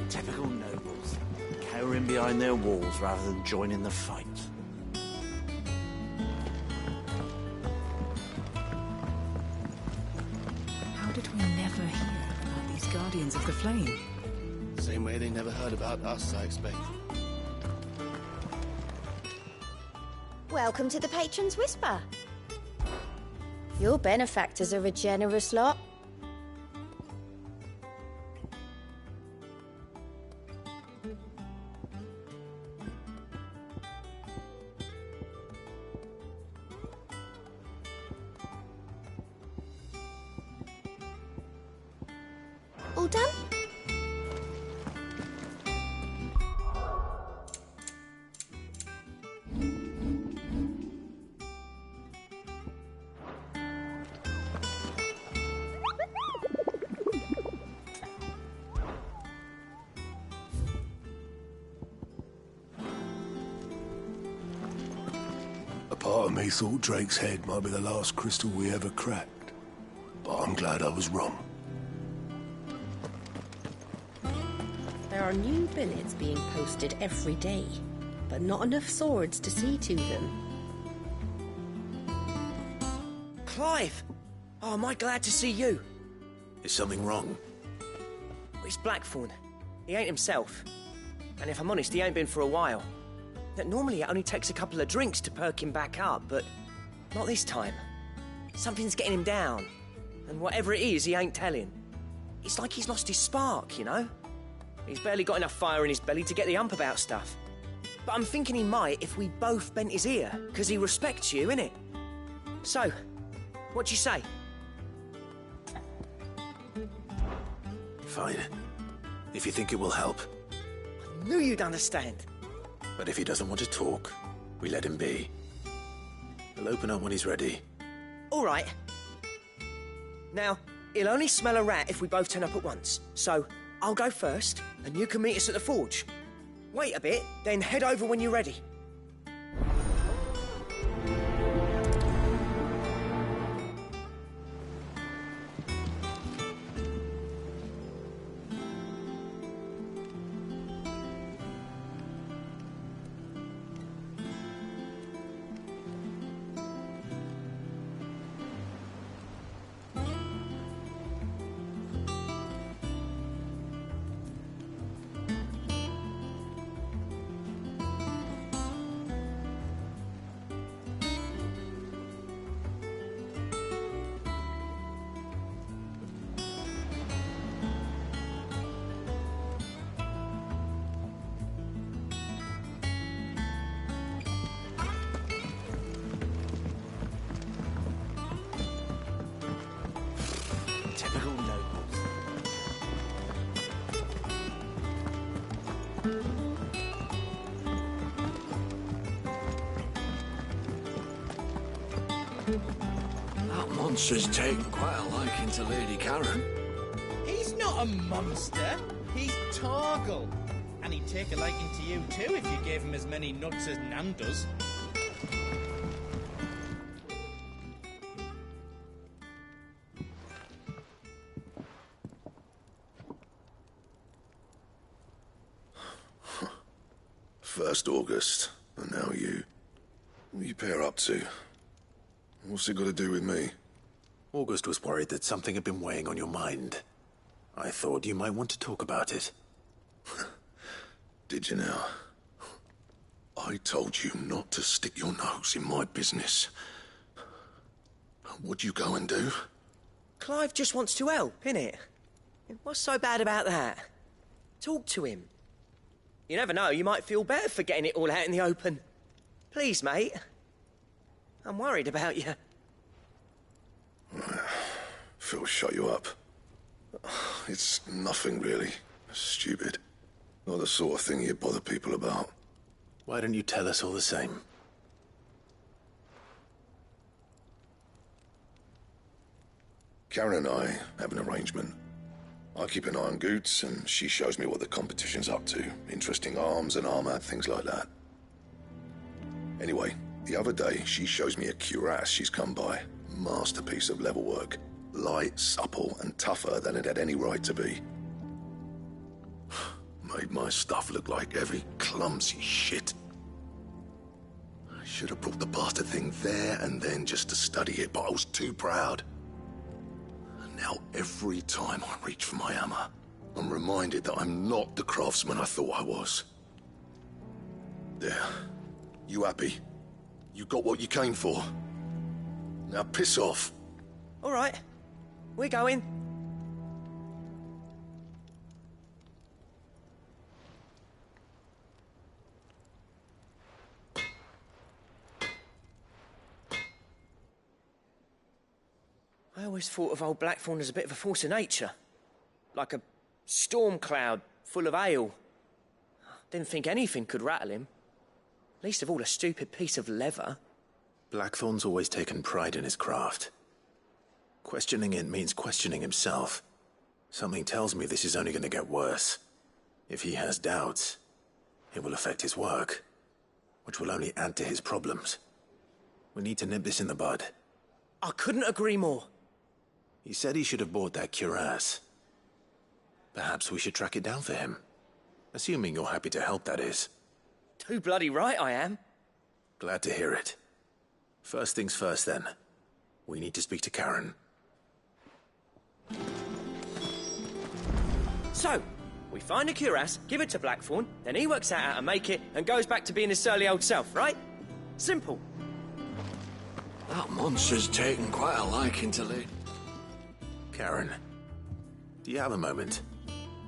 Typical nobles. Cowering behind their walls rather than joining the fight. How did we never hear about these Guardians of the Flame? Same way they never heard about us, I expect. Welcome to the Patron's Whisper. Your benefactors are a generous lot. All done? A part of me thought Drake's head might be the last crystal we ever cracked. But I'm glad I was wrong. There are new billets being posted every day, but not enough swords to see to them. Clive! Oh, am I glad to see you? Is something wrong? It's Blackthorn. He ain't himself. And if I'm honest, he ain't been for a while. Normally it only takes a couple of drinks to perk him back up, but not this time. Something's getting him down. And whatever it is, he ain't telling. It's like he's lost his spark, you know? He's barely got enough fire in his belly to get the ump about stuff. But I'm thinking he might if we both bent his ear, because he respects you, innit? So, what do you say? Fine. If you think it will help. I knew you'd understand. But if he doesn't want to talk, we let him be. He'll open up when he's ready. All right. Now, he'll only smell a rat if we both turn up at once. So, I'll go first, and you can meet us at the forge. Wait a bit, then head over when you're ready. Typical nobles. That monster's taken quite a liking to Lady Karen. He's not a monster. He's Torgal. And he'd take a liking to you too if you gave him as many nuts as Nan does. First August, and now you. What are you pair up to? What's it got to do with me? August was worried that something had been weighing on your mind. I thought you might want to talk about it. Did you now? I told you not to stick your nose in my business. What'd you go and do? Clive just wants to help, innit? What's so bad about that? Talk to him. You never know, you might feel better for getting it all out in the open. Please, mate. I'm worried about you. Phil shut you up. It's nothing, really. Stupid. Not the sort of thing you bother people about. Why don't you tell us all the same? Karen and I have an arrangement. I keep an eye on Goots, and she shows me what the competition's up to. Interesting arms and armor, things like that. Anyway, the other day, she shows me a cuirass she's come by. Masterpiece of level work. Light, supple, and tougher than it had any right to be. Made my stuff look like heavy, clumsy shit. I should have brought the bastard thing there and then just to study it, but I was too proud. And now every time I reach for my hammer, I'm reminded that I'm not the craftsman I thought I was. There. You happy? You got what you came for. Now piss off. All right. We're going. I always thought of old Blackthorn as a bit of a force of nature. Like a storm cloud full of ale. Didn't think anything could rattle him. Least of all a stupid piece of leather. Blackthorn's always taken pride in his craft. Questioning it means questioning himself. Something tells me this is only going to get worse. If he has doubts, it will affect his work, which will only add to his problems. We need to nip this in the bud. I couldn't agree more. He said he should have bought that cuirass. Perhaps we should track it down for him. Assuming you're happy to help, that is. Too bloody right I am. Glad to hear it. First things first, then. We need to speak to Karen. So, we find a cuirass, give it to Blackthorn, then he works out how to make it and goes back to being his surly old self, right? Simple. That monster's taken quite a liking to Lee. Karen, do you have a moment?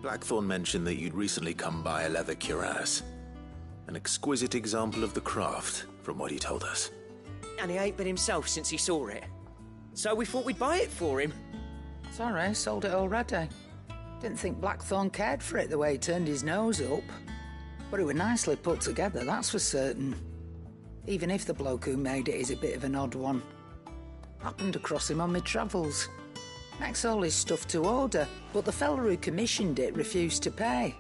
Blackthorn mentioned that you'd recently come by a leather cuirass. An exquisite example of the craft, from what he told us. And he ain't been himself since he saw it. So we thought we'd buy it for him. Sorry, sold it already. Didn't think Blackthorn cared for it the way he turned his nose up. But it was nicely put together, that's for certain. Even if the bloke who made it is a bit of an odd one. Happened across him on my travels. Makes all his stuff to order, but the fella who commissioned it refused to pay.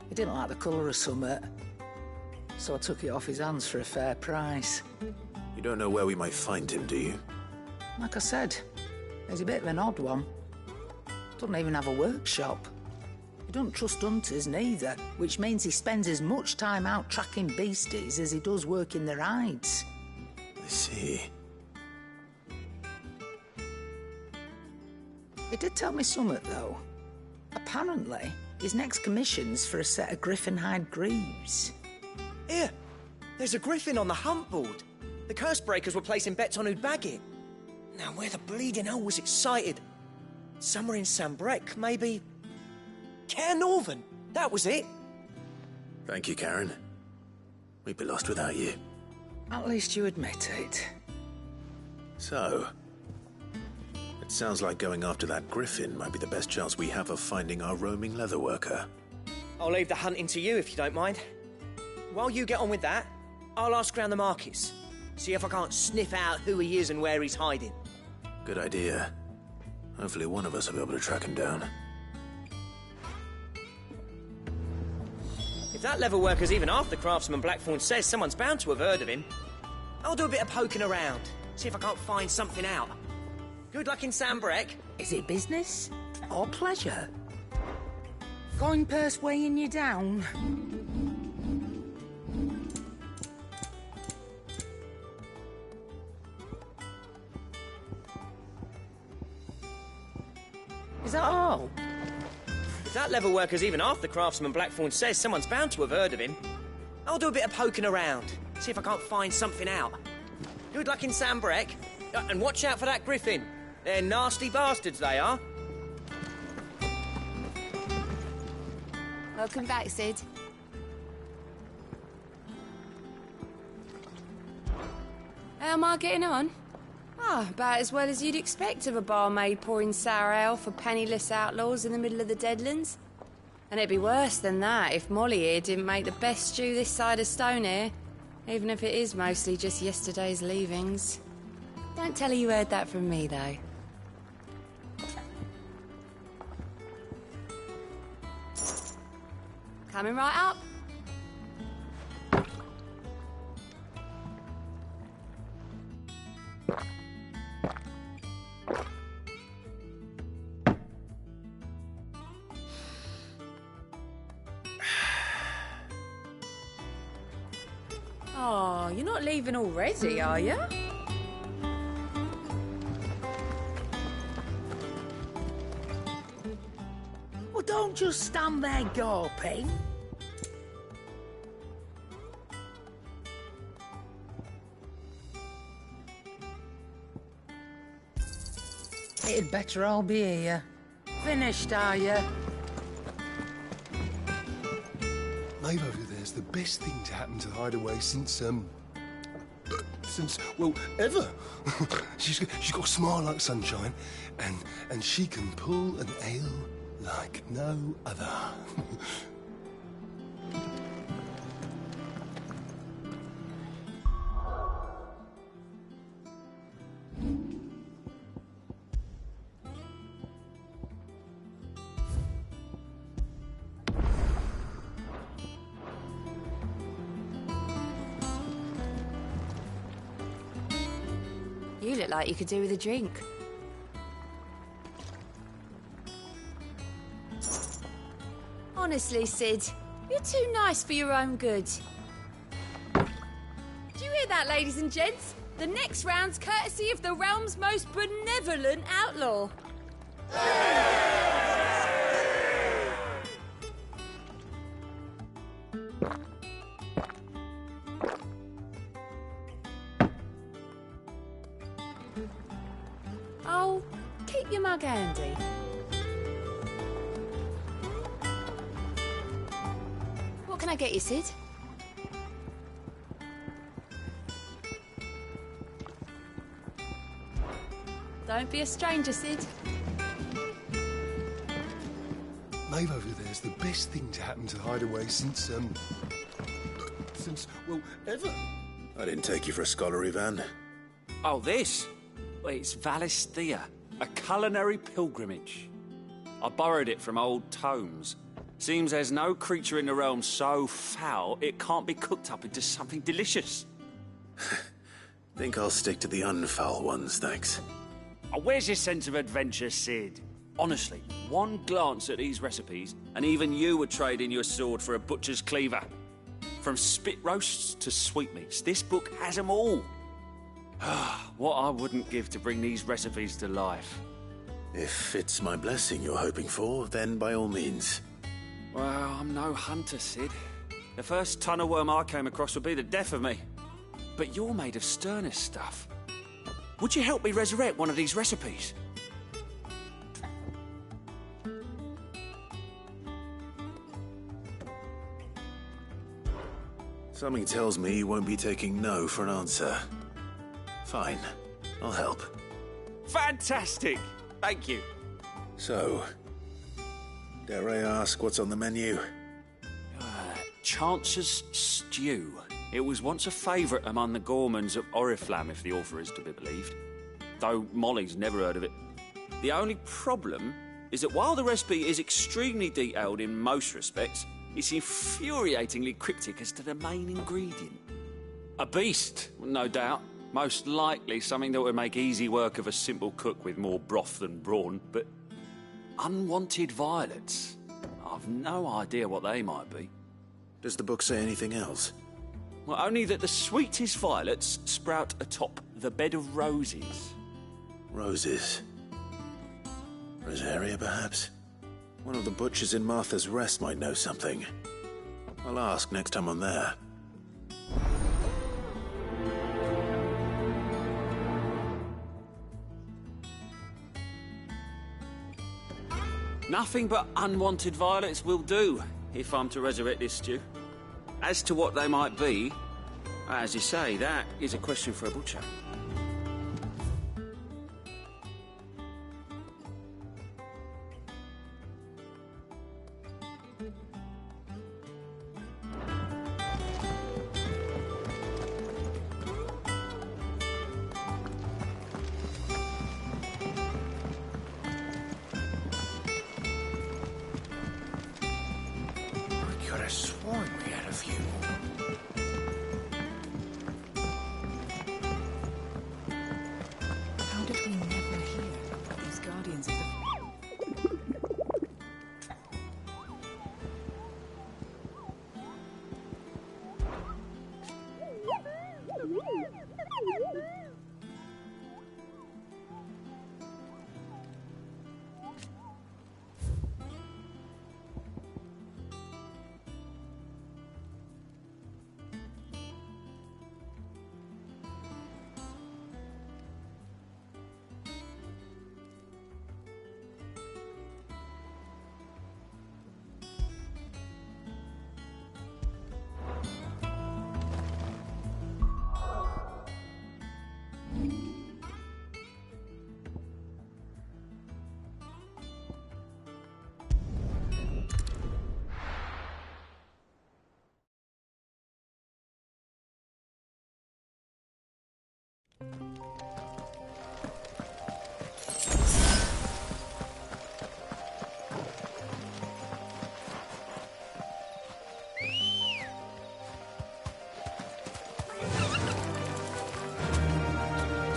He didn't like the colour of summit. So I took it off his hands for a fair price. You don't know where we might find him, do you? Like I said, he's a bit of an odd one. Doesn't even have a workshop. He doesn't trust hunters neither, which means he spends as much time out tracking beasties as he does working their hides. I see. He did tell me something, though. Apparently, his next commission's for a set of griffin hide greaves. Here, there's a griffin on the hunt board. The curse breakers were placing bets on who'd bag it. Now, where the bleeding hell was it sighted? Somewhere in Sambrec, maybe... Care Northern, that was it. Thank you, Karen. We'd be lost without you. At least you admit it. So, it sounds like going after that griffin might be the best chance we have of finding our roaming leatherworker. I'll leave the hunting to you if you don't mind. While you get on with that, I'll ask around the markets. See if I can't sniff out who he is and where he's hiding. Good idea. Hopefully one of us will be able to track him down. If that leatherworker's even half the craftsman Blackthorn says, someone's bound to have heard of him. I'll do a bit of poking around, see if I can't find something out. Good luck in Sambrec. Is it business or pleasure? Coin purse weighing you down? Is that all? If that leatherworker's even half the craftsman Blackthorn says, someone's bound to have heard of him. I'll do a bit of poking around, see if I can't find something out. Good luck in Sambrec, and watch out for that griffin. They're nasty bastards, they are. Welcome back, Sid. How am I getting on? Ah, about as well as you'd expect of a barmaid pouring sour ale for penniless outlaws in the middle of the Deadlands. And it'd be worse than that if Molly here didn't make the best stew this side of Stone here, even if it is mostly just yesterday's leavings. Don't tell her you heard that from me, though. Coming right up. Oh, you're not leaving already, are you? Well, don't just stand there gawping. It'd better all be here. Finished, are you? Maeve over there's the best thing to happen to Hideaway since, well, ever. she's got a smile like sunshine, and she can pull an ale like no other. You look like you could do with a drink. Honestly, Sid, you're too nice for your own good. Do you hear that, ladies and gents? The next round's courtesy of the realm's most benevolent outlaw. Oh, keep your mug handy. What can I get you, Sid? Don't be a stranger, Sid. Maeve over there's the best thing to happen to Hideaway since, well, ever. I didn't take you for a scholarly van. Oh, this? Well, it's Valisthea, a culinary pilgrimage. I borrowed it from old tomes. Seems there's no creature in the realm so foul it can't be cooked up into something delicious. Think I'll stick to the unfoul ones, thanks. Oh, where's your sense of adventure, Sid? Honestly, one glance at these recipes, and even you would trade in your sword for a butcher's cleaver. From spit roasts to sweetmeats, this book has them all. What I wouldn't give to bring these recipes to life. If it's my blessing you're hoping for, then by all means. Well, I'm no hunter, Sid. The first ton of worm I came across would be the death of me. But you're made of sterner stuff. Would you help me resurrect one of these recipes? Something tells me you won't be taking no for an answer. Fine, I'll help. Fantastic! Thank you. So, dare I ask what's on the menu? Chance's Stew. It was once a favourite among the gourmands of Oriflamme, if the author is to be believed. Though Molly's never heard of it. The only problem is that while the recipe is extremely detailed in most respects, it's infuriatingly cryptic as to the main ingredient. A beast, no doubt. Most likely something that would make easy work of a simple cook with more broth than brawn, but unwanted violets. I've no idea what they might be. Does the book say anything else? Well, only that the sweetest violets sprout atop the bed of roses. Roses. Rosaria, perhaps? One of the butchers in Martha's Rest might know something. I'll ask next time I'm there. Nothing but unwanted violets will do, if I'm to resurrect this stew. As to what they might be, as you say, that is a question for a butcher. could have sworn we had a few. How did we never hear about these guardians of the...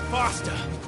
Faster!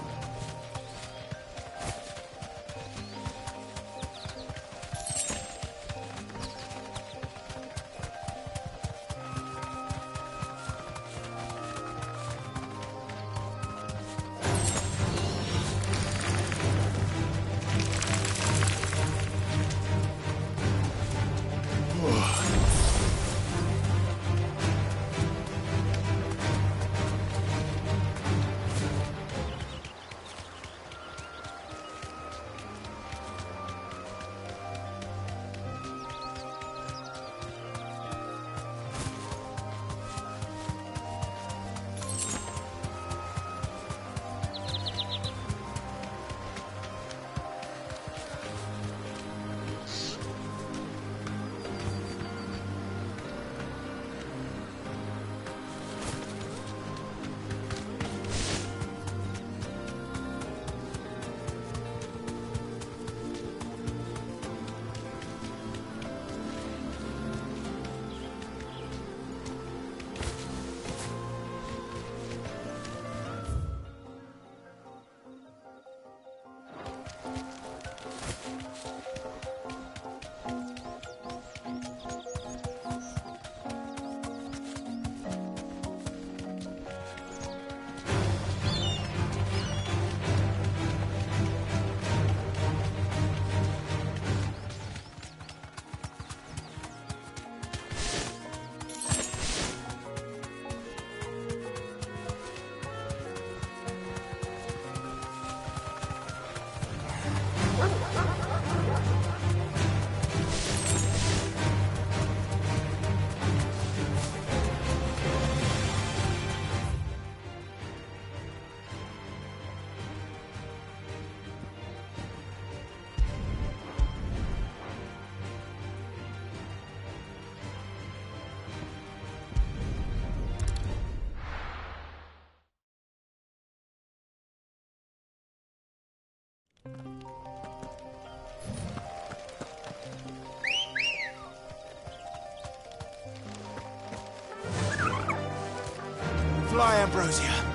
Fly, Ambrosia.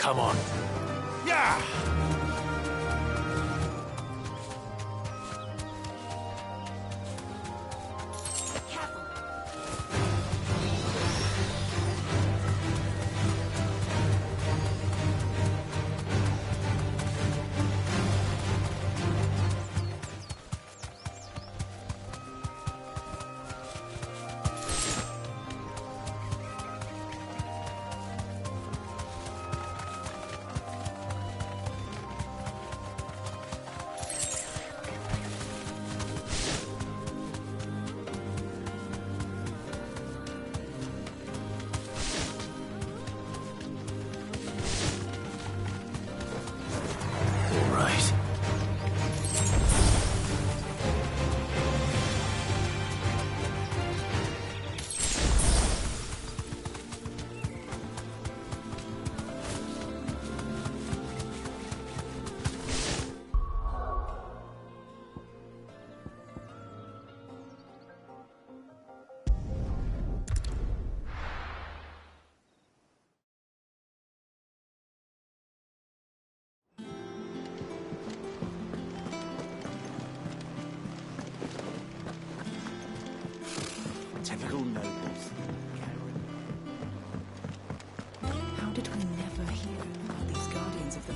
Come on. Yeah! Typical nobles. How did we never hear about these guardians of the...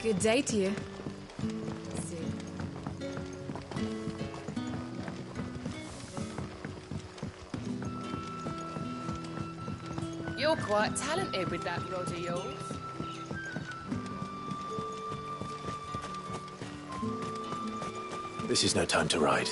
Good day to you. You're quite talented with that rod of yours. This is no time to ride.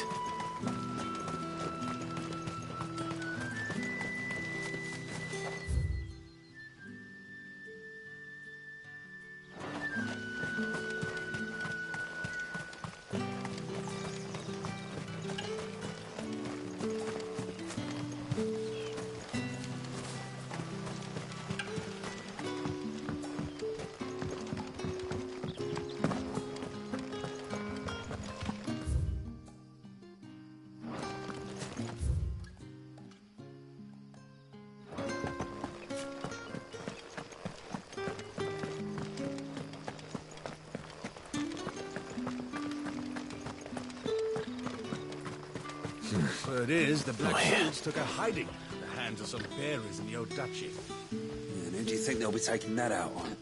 Word is, the Black Shields took a hiding at the hands of some bearers in the old duchy. Yeah, and who do you think they'll be taking that out on?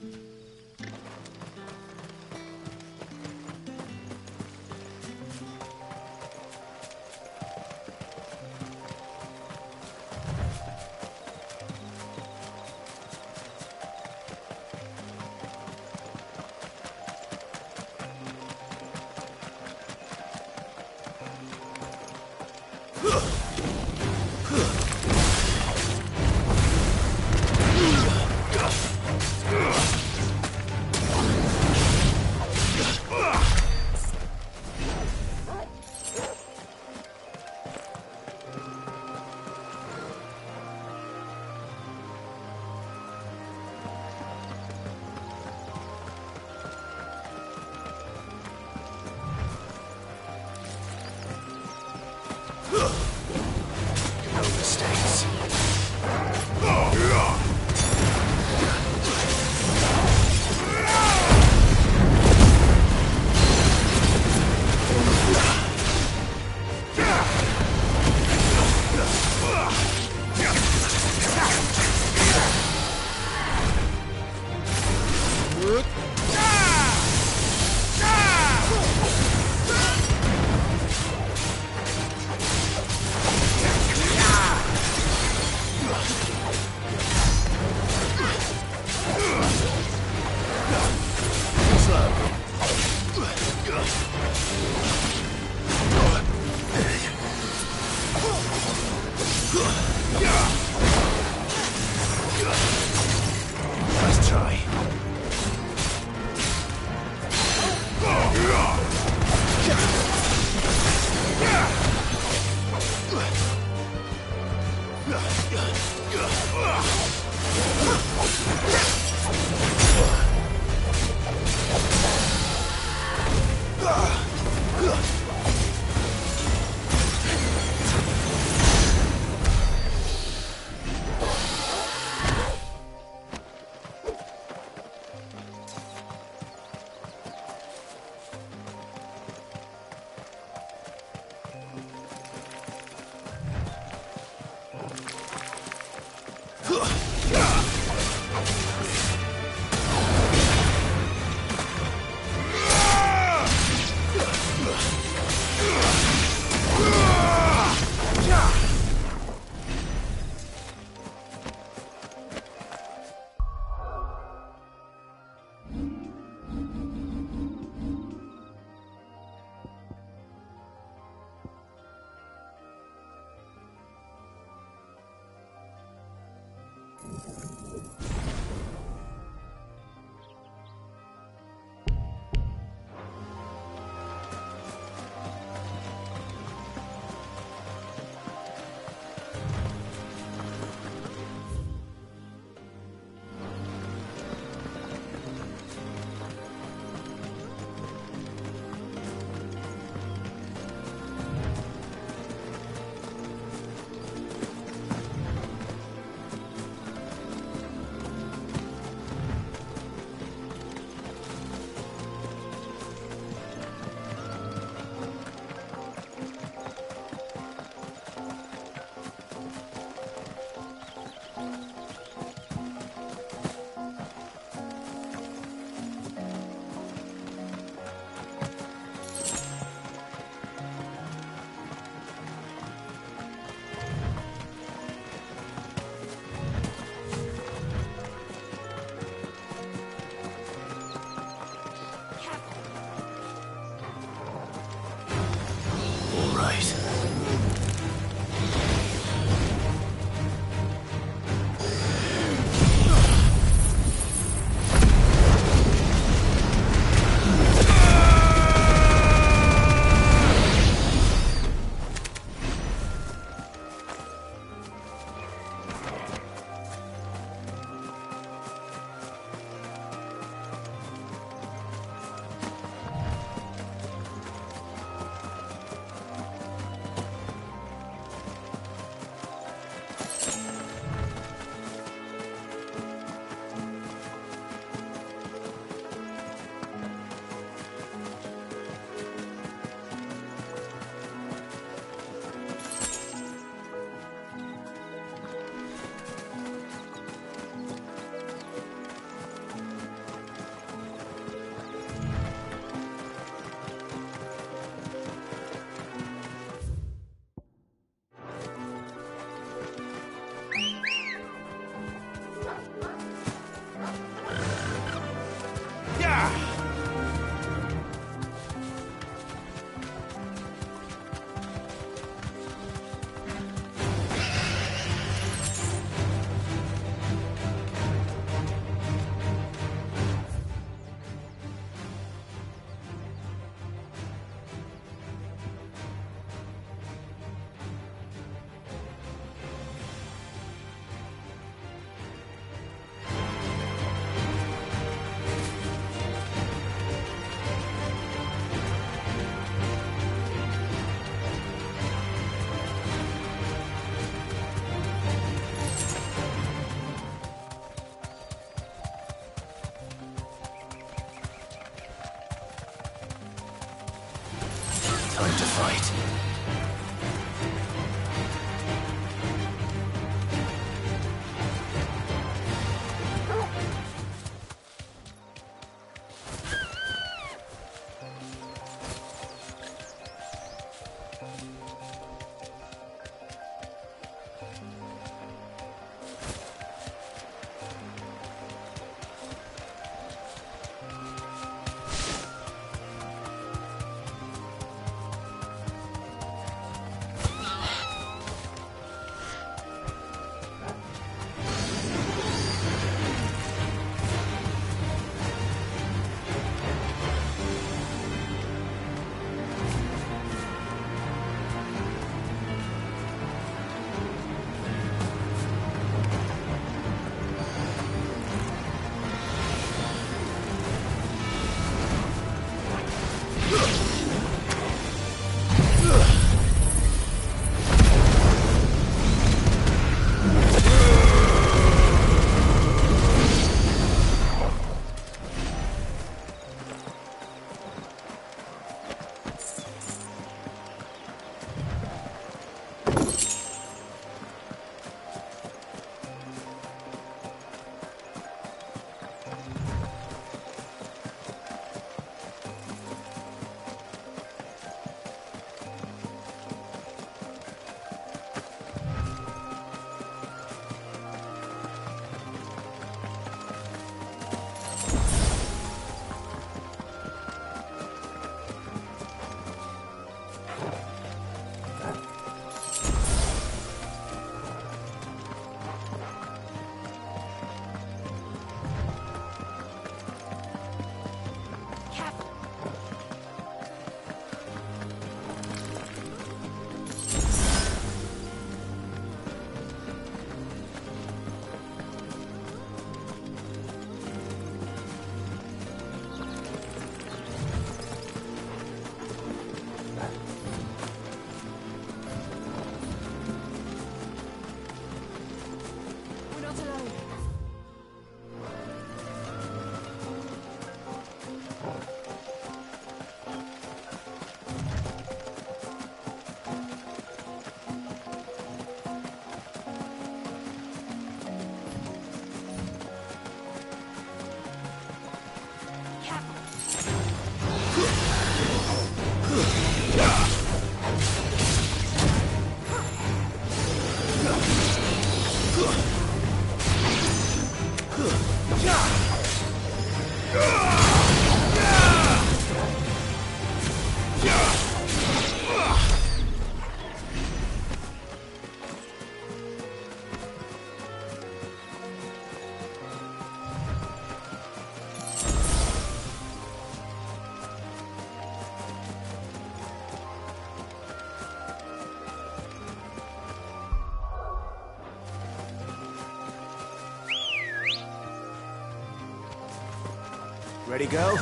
Ready, go?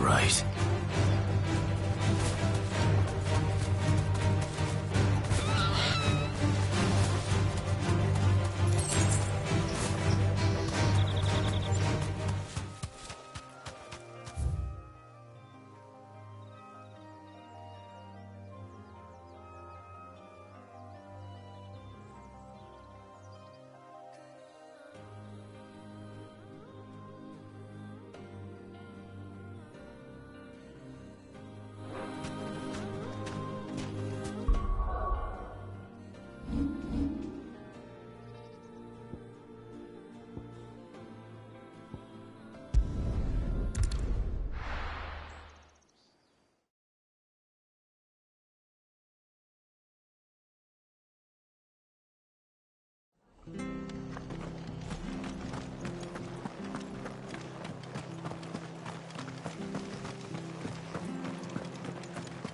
Right.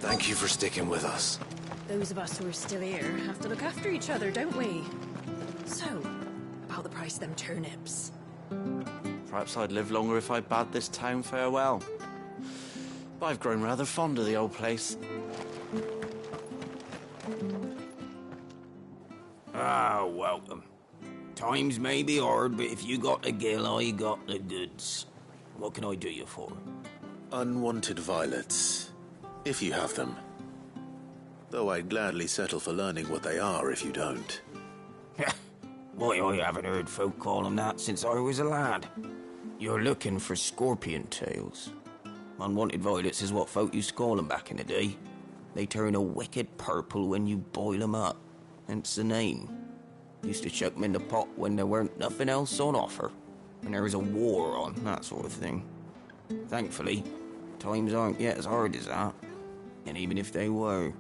Thank you for sticking with us. Those of us who are still here have to look after each other, don't we? So, about the price of them turnips. Perhaps I'd live longer if I bade this town farewell. But I've grown rather fond of the old place. Ah, welcome. Times may be hard, but if you got the gill, I got the goods. What can I do you for? Unwanted violets, if you have them. Though I'd gladly settle for learning what they are if you don't. Why, I haven't heard folk call them that since I was a lad. You're looking for scorpion tails. Unwanted violets is what folk used to call them back in the day. They turn a wicked purple when you boil them up. Hence the name. Used to chuck them in the pot when there weren't nothing else on offer. When there was a war on, that sort of thing. Thankfully, times aren't yet as hard as that. And even if they were,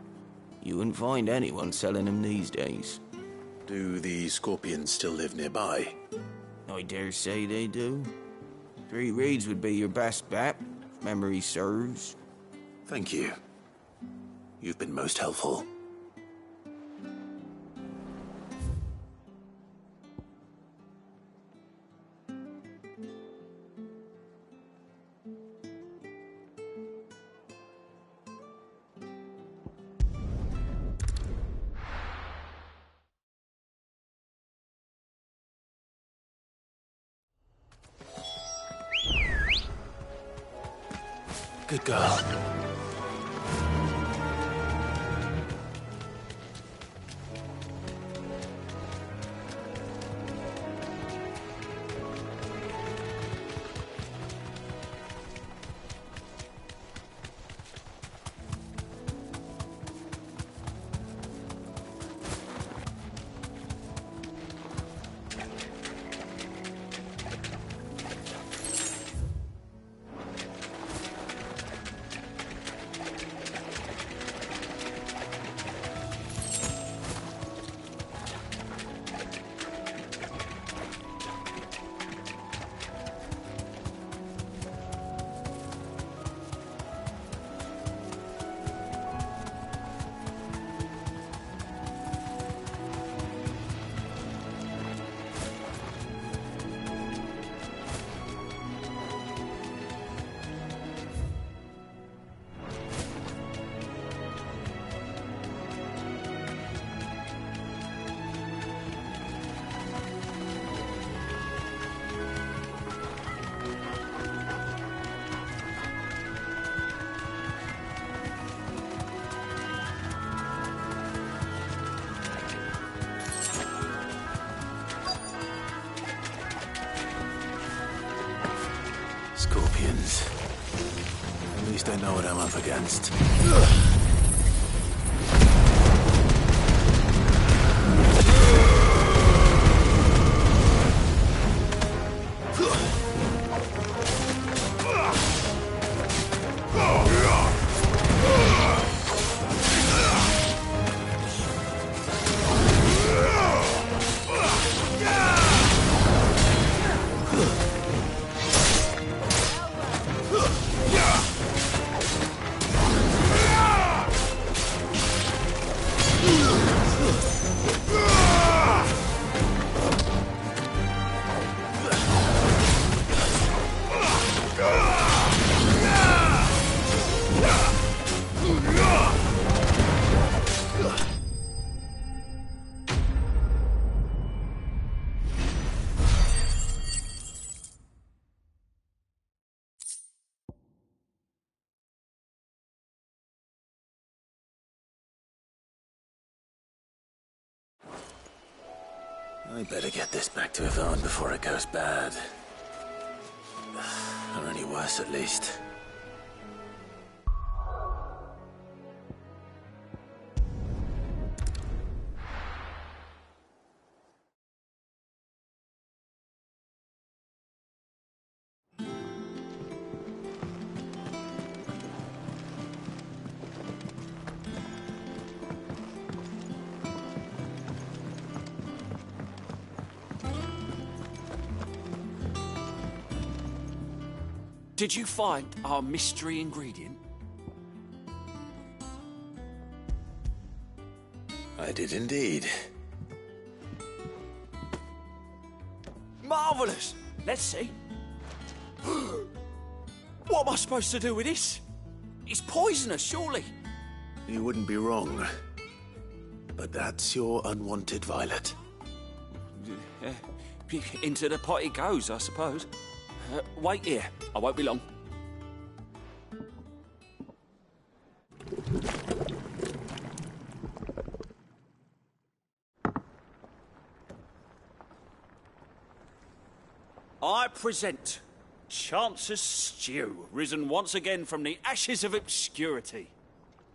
you wouldn't find anyone selling them these days. Do the scorpions still live nearby? I dare say they do. 3 Reeds would be your best bet, if memory serves. Thank you. You've been most helpful. Good girl. Scorpions. At least I know what I'm up against. I better get this back to Yvonne before it goes bad. Or any worse, at least. Did you find our mystery ingredient? I did indeed. Marvellous! Let's see. What am I supposed to do with this? It's poisonous, surely. You wouldn't be wrong. But that's your unwanted violet. Into the pot it goes, I suppose. Wait here. I won't be long. I present Chance's Stew, risen once again from the ashes of obscurity.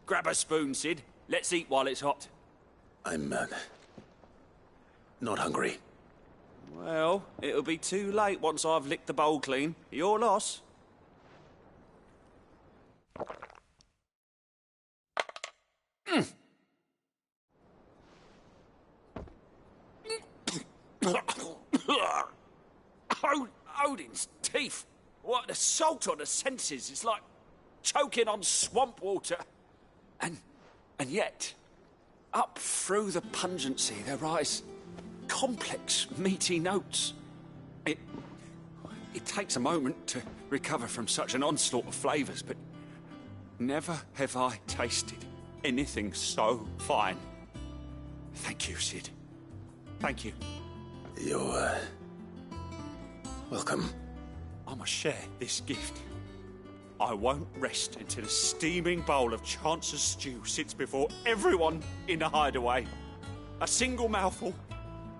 Grab a spoon, Sid. Let's eat while it's hot. I'm, not hungry. Well, it'll be too late once I've licked the bowl clean. Your loss. Odin's teeth. What, the salt on the senses. It's like choking on swamp water. And yet, up through the pungency, there rise complex, meaty notes. It takes a moment to recover from such an onslaught of flavours, but never have I tasted anything so fine. Thank you, Sid. Thank you. You're, welcome. I must share this gift. I won't rest until a steaming bowl of Chance's stew sits before everyone in the hideaway. A single mouthful,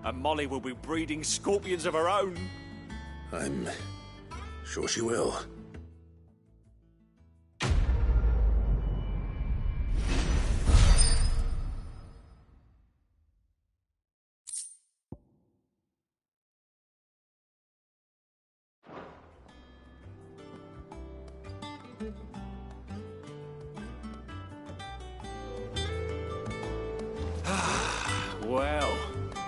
and Molly will be breeding scorpions of her own. I'm sure she will. Well,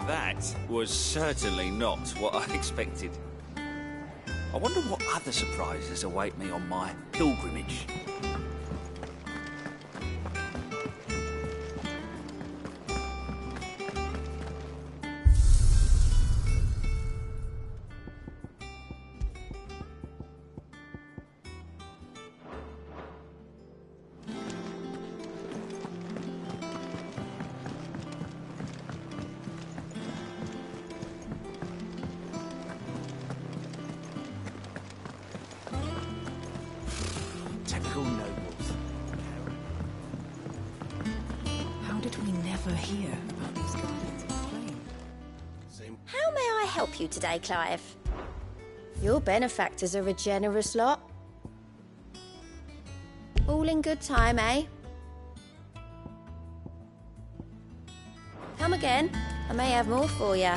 that was certainly not what I expected. I wonder what other surprises await me on my pilgrimage. Typical nobles. How did we never hear about these guardians of the flame? How may I help you today, Clive? Your benefactors are a generous lot. All in good time, eh? Come again. I may have more for you.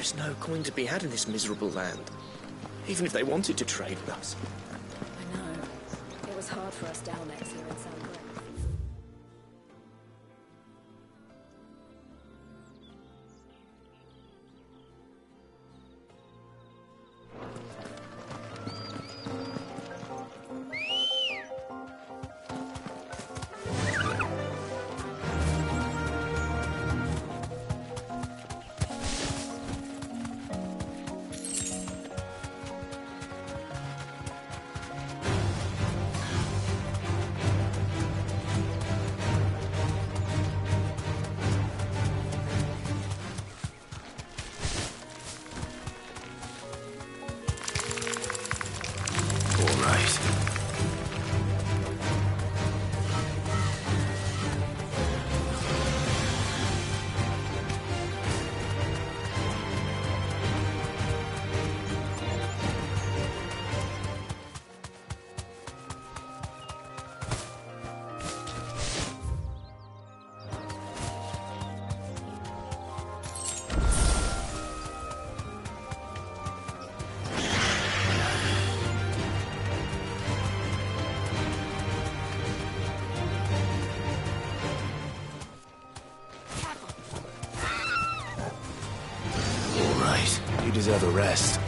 There's no coin to be had in this miserable land. Even if they wanted to trade with us. I know. It was hard for us Dalmeks here in San Greg. You deserve a rest.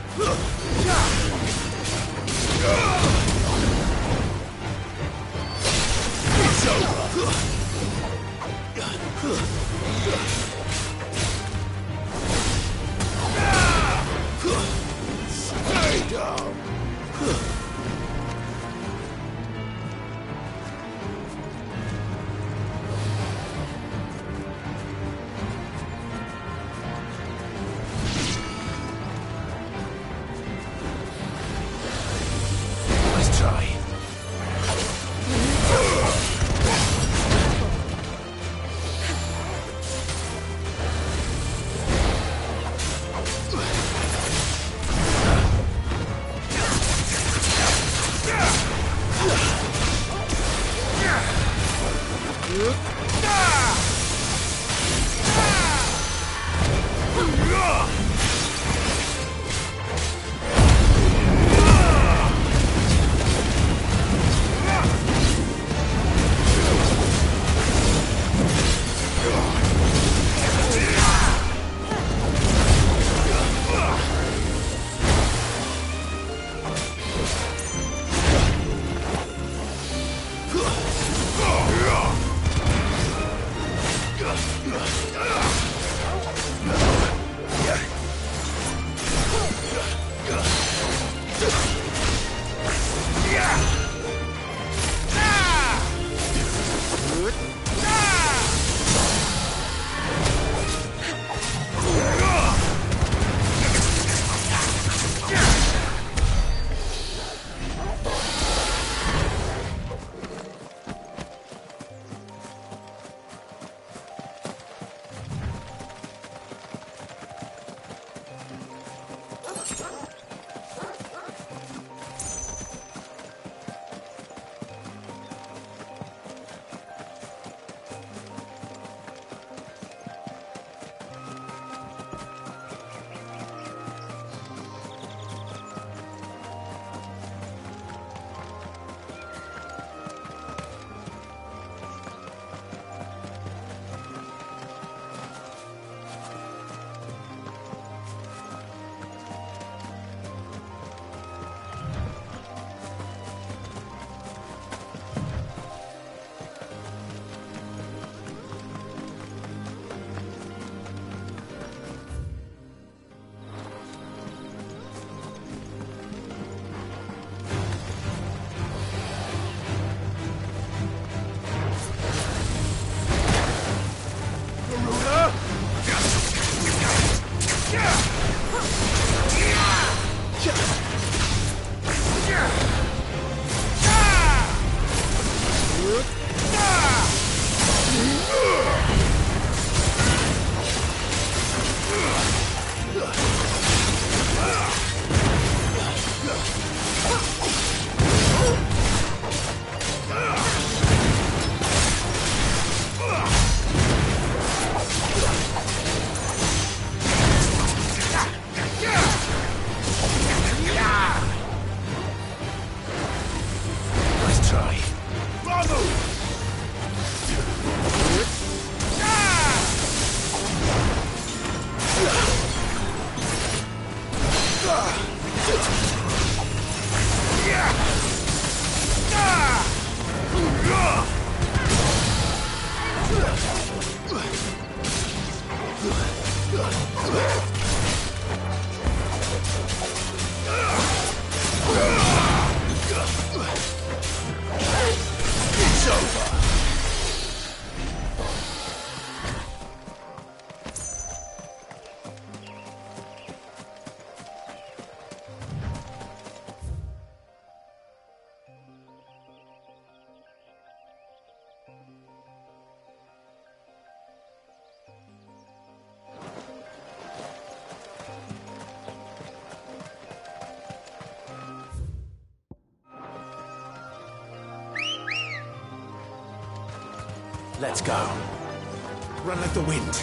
It's over. Stay down. Let's go. Run like the wind.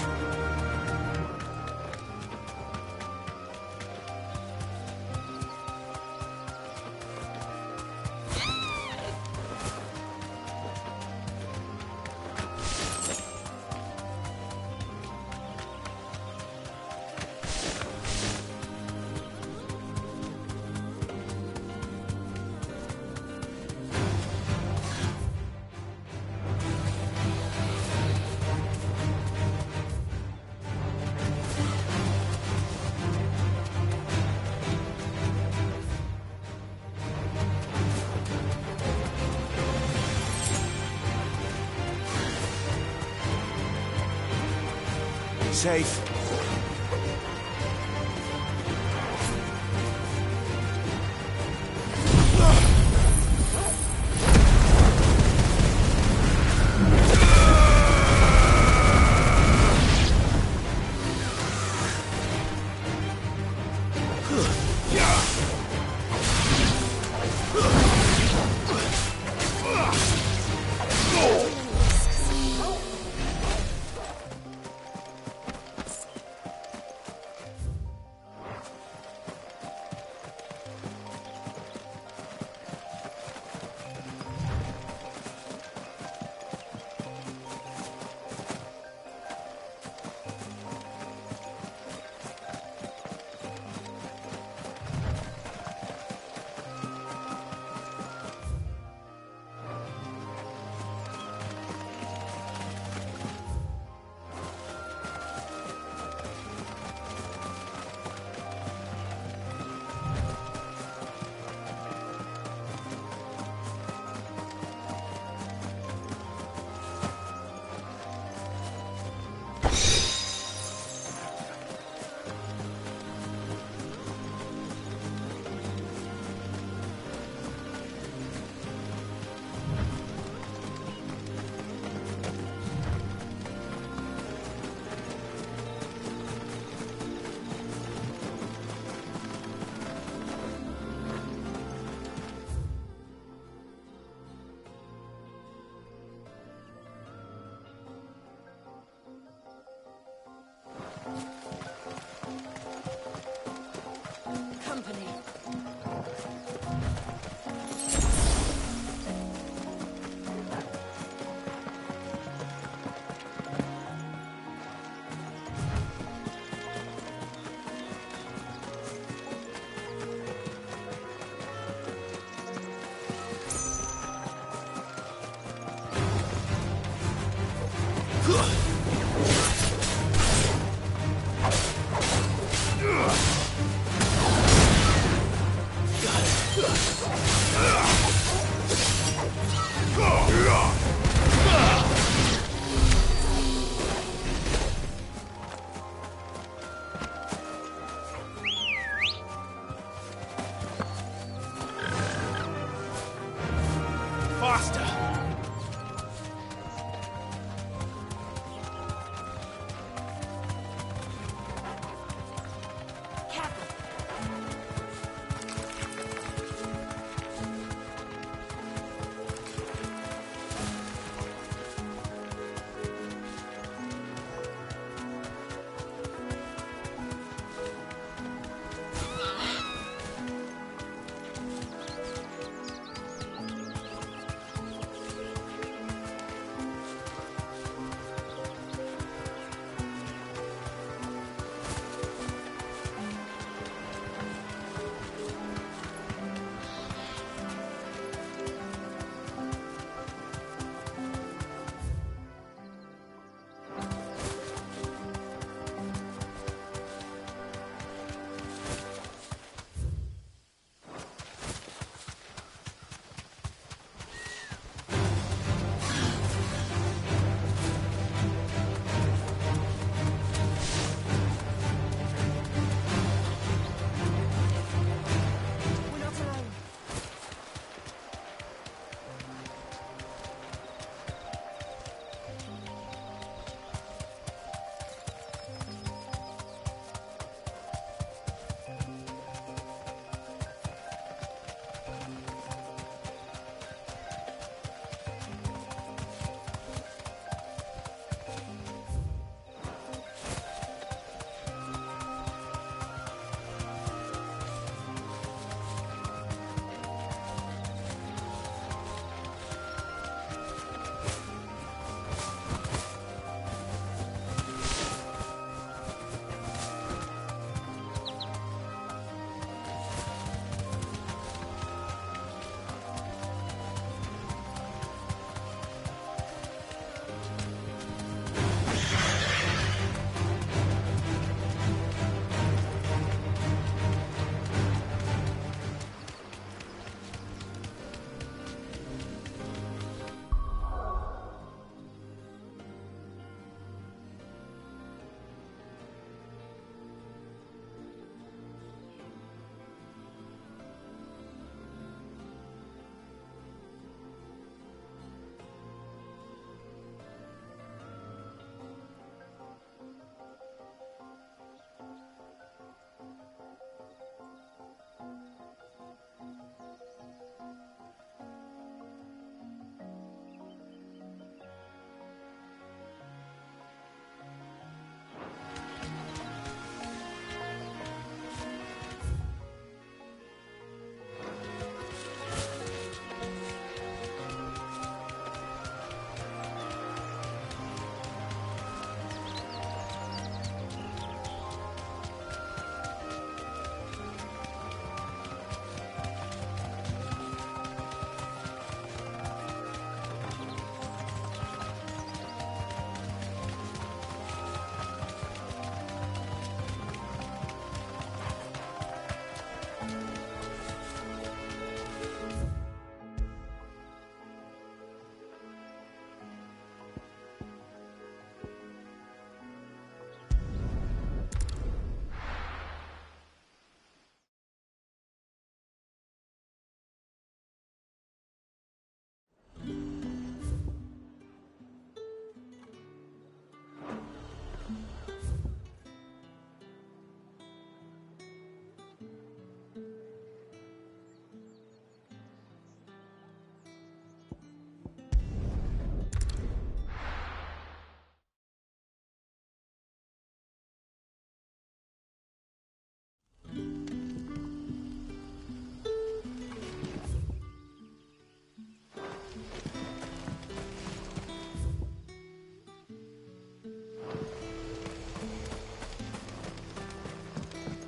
Safe.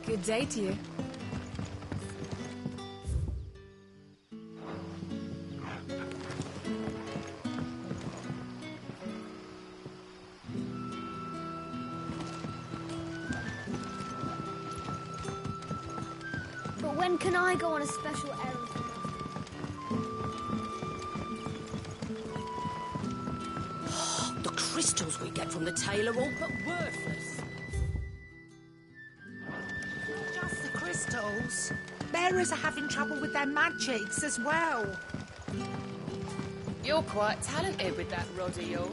Good day to you. But when can I go on a special errand? The crystals we get from the tail are all but worthless. Just the crystals. Bearers are having trouble with their magics as well. You're quite talented with that rod of yours.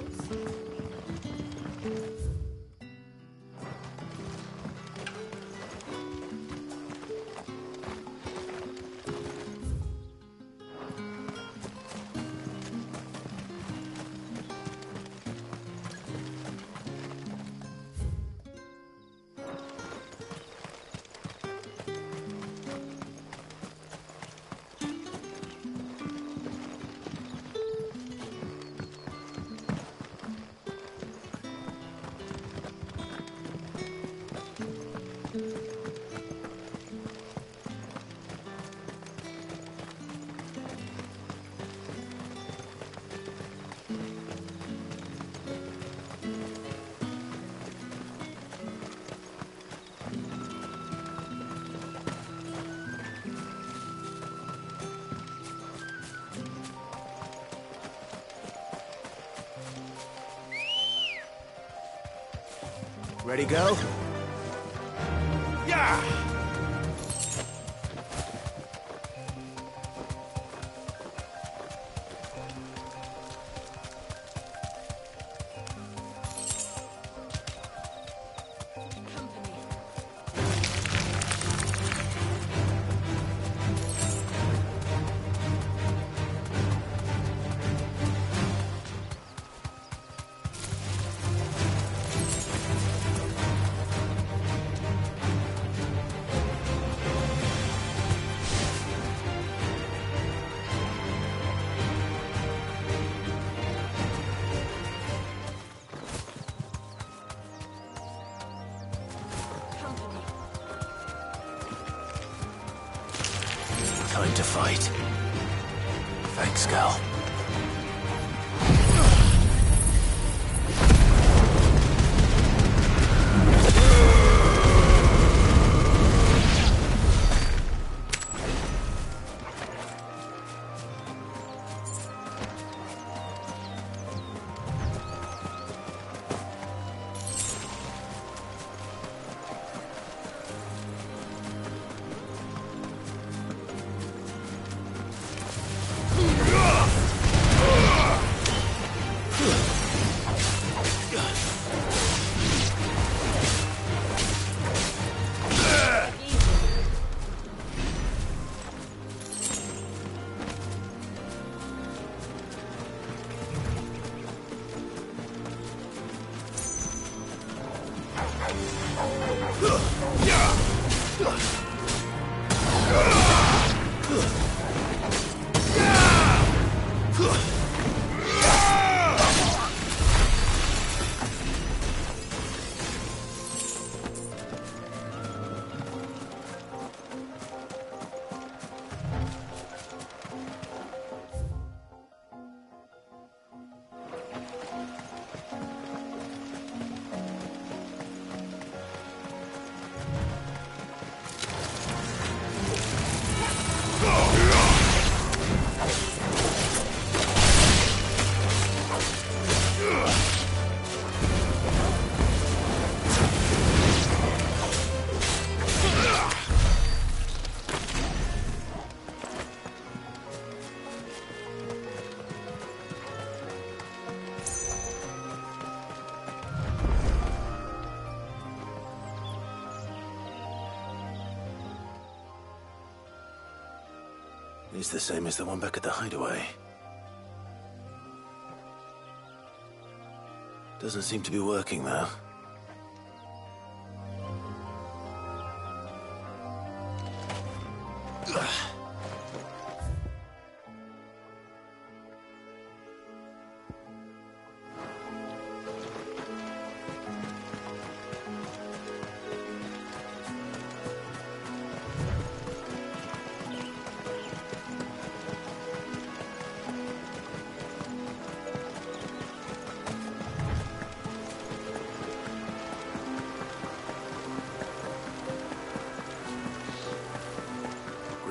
Ready, go? Yeah! Time to fight. Thanks, Gal. It's the same as the one back at the hideaway. Doesn't seem to be working, though.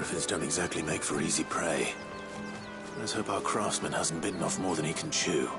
griffins don't exactly make for easy prey. Let's hope our craftsman hasn't bitten off more than he can chew.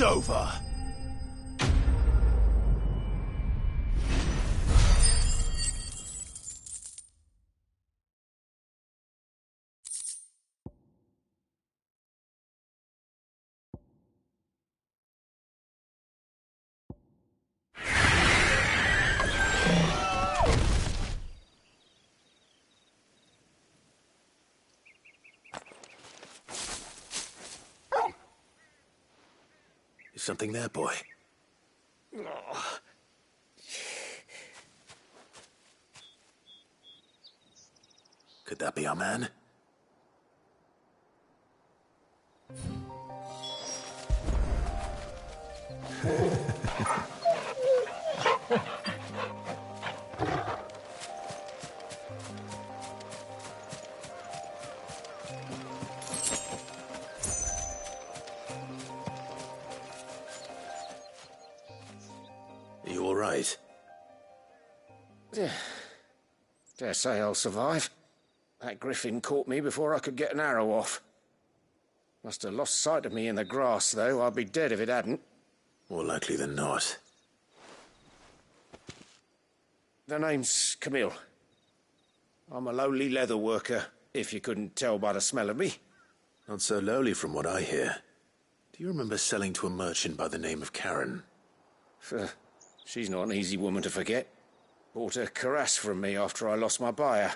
Over. Is something there, boy? Could that be our man? Are you all right? Dare say I'll survive. That griffin caught me before I could get an arrow off. Must have lost sight of me in the grass, though. I'd be dead if it hadn't. More likely than not. The name's Camille. I'm a lowly leather worker, if you couldn't tell by the smell of me. Not so lowly from what I hear. Do you remember selling to a merchant by the name of Karen? She's not an easy woman to forget. Bought a cuirass from me after I lost my buyer.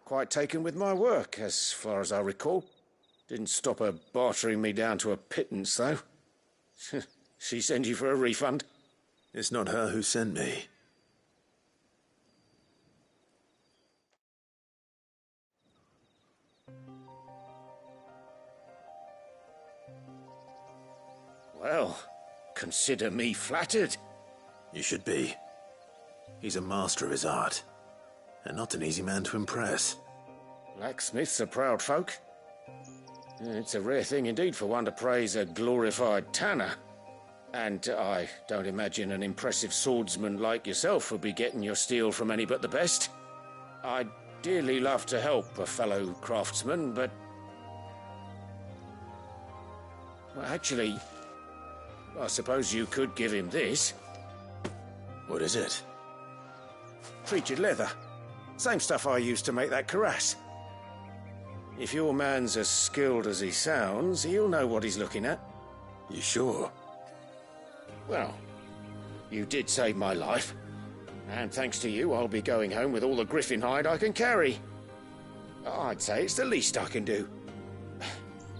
Quite taken with my work, as far as I recall. Didn't stop her bartering me down to a pittance, though. She sent you for a refund? It's not her who sent me. Well, consider me flattered. You should be. He's a master of his art, and not an easy man to impress. Blacksmiths are proud folk. It's a rare thing indeed for one to praise a glorified tanner. And I don't imagine an impressive swordsman like yourself would be getting your steel from any but the best. I'd dearly love to help a fellow craftsman, but... Well, actually, I suppose you could give him this. What is it? Treated leather. Same stuff I used to make that cuirass. If your man's as skilled as he sounds, he'll know what he's looking at. You sure? Well, you did save my life. And thanks to you, I'll be going home with all the griffin hide I can carry. I'd say it's the least I can do.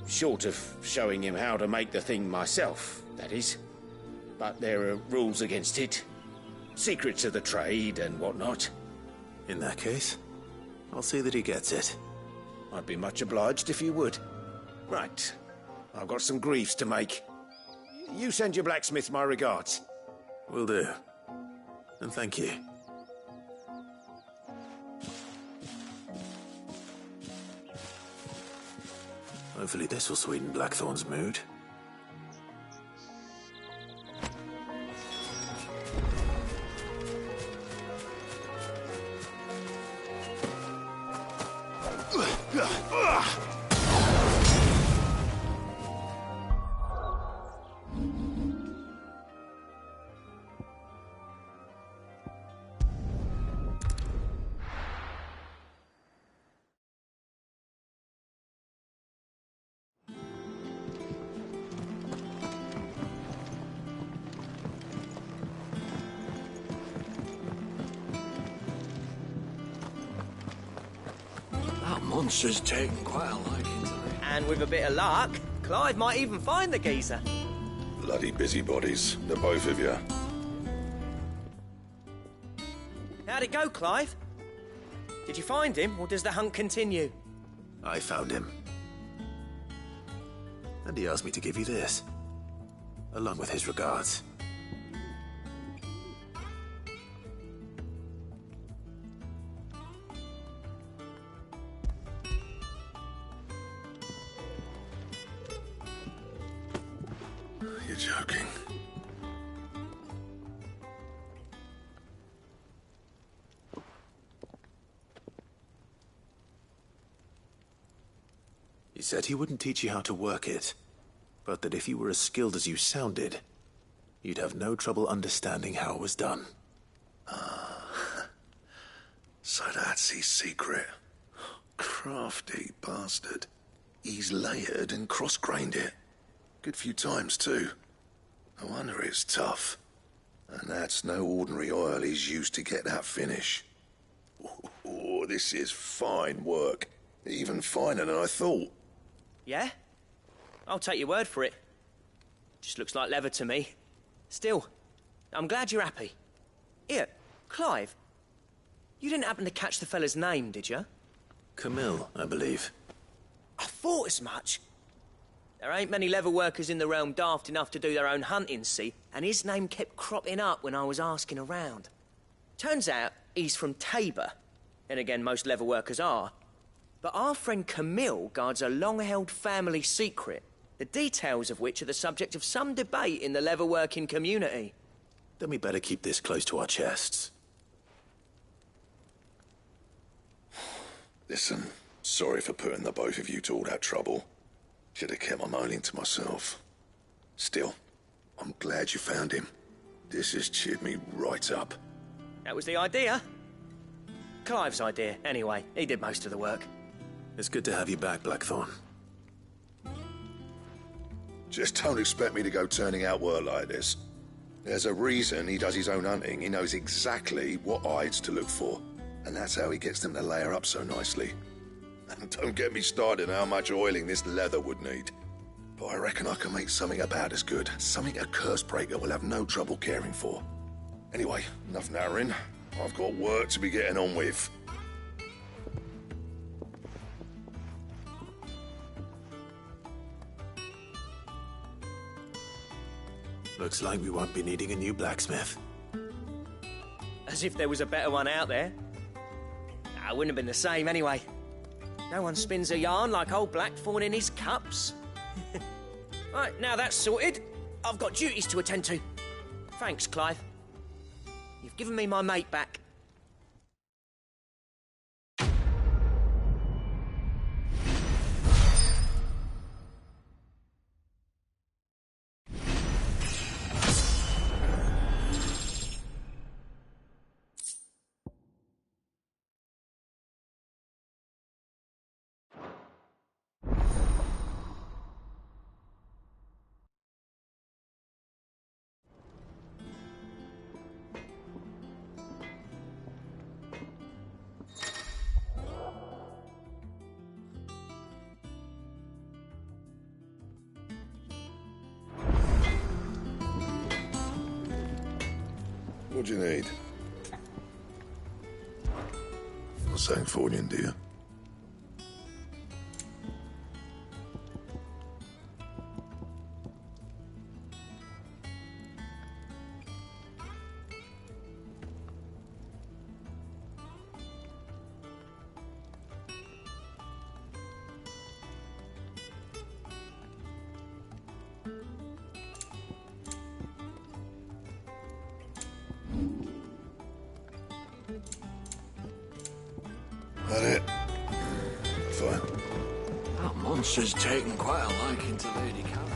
Short of showing him how to make the thing myself, that is. But there are rules against it. Secrets of the trade and whatnot. In that case, I'll see that he gets it. I'd be much obliged if you would. Right. I've got some greaves to make. You send your blacksmith my regards. Will do. And thank you. Hopefully this will sweeten Blackthorn's mood. Monster's taken quite a liking to me. And with a bit of luck, Clive might even find the geezer. Bloody busybodies, the both of you. How'd it go, Clive? Did you find him, or does the hunt continue? I found him. And he asked me to give you this, along with his regards. You're joking. He said he wouldn't teach you how to work it, but that if you were as skilled as you sounded, you'd have no trouble understanding how it was done. So that's his secret. Crafty bastard. He's layered and cross-grained it. Good few times, too. No wonder it's tough. And that's no ordinary oil he's used to get that finish. Oh, this is fine work. Even finer than I thought. Yeah? I'll take your word for it. Just looks like leather to me. Still, I'm glad you're happy. Here, Clive. You didn't happen to catch the fella's name, did you? Camille, I believe. I thought as much. There ain't many leather workers in the realm daft enough to do their own hunting, see? And his name kept cropping up when I was asking around. Turns out he's from Tabor. And again, most leather workers are. But our friend Camille guards a long-held family secret, the details of which are the subject of some debate in the leather-working community. Then we better keep this close to our chests. Listen, sorry for putting the both of you to all that trouble. Should have kept my moaning to myself. Still, I'm glad you found him. This has cheered me right up. That was the idea. Clive's idea, anyway. He did most of the work. It's good to have you back, Blackthorn. Just don't expect me to go turning out work like this. There's a reason he does his own hunting. He knows exactly what hides to look for. And that's how he gets them to layer up so nicely. And don't get me started on how much oiling this leather would need. But I reckon I can make something about as good. Something a Cursebreaker will have no trouble caring for. Anyway, enough narrowing. I've got work to be getting on with. Looks like we won't be needing a new blacksmith. As if there was a better one out there. Nah, it wouldn't have been the same anyway. No one spins a yarn like old Blackthorn in his cups. Right, now that's sorted, I've got duties to attend to. Thanks, Clive. You've given me my mate back. What do you need? Not saying fortune, do you? That it? Fine. That monster's taken quite a liking to Lady Callum.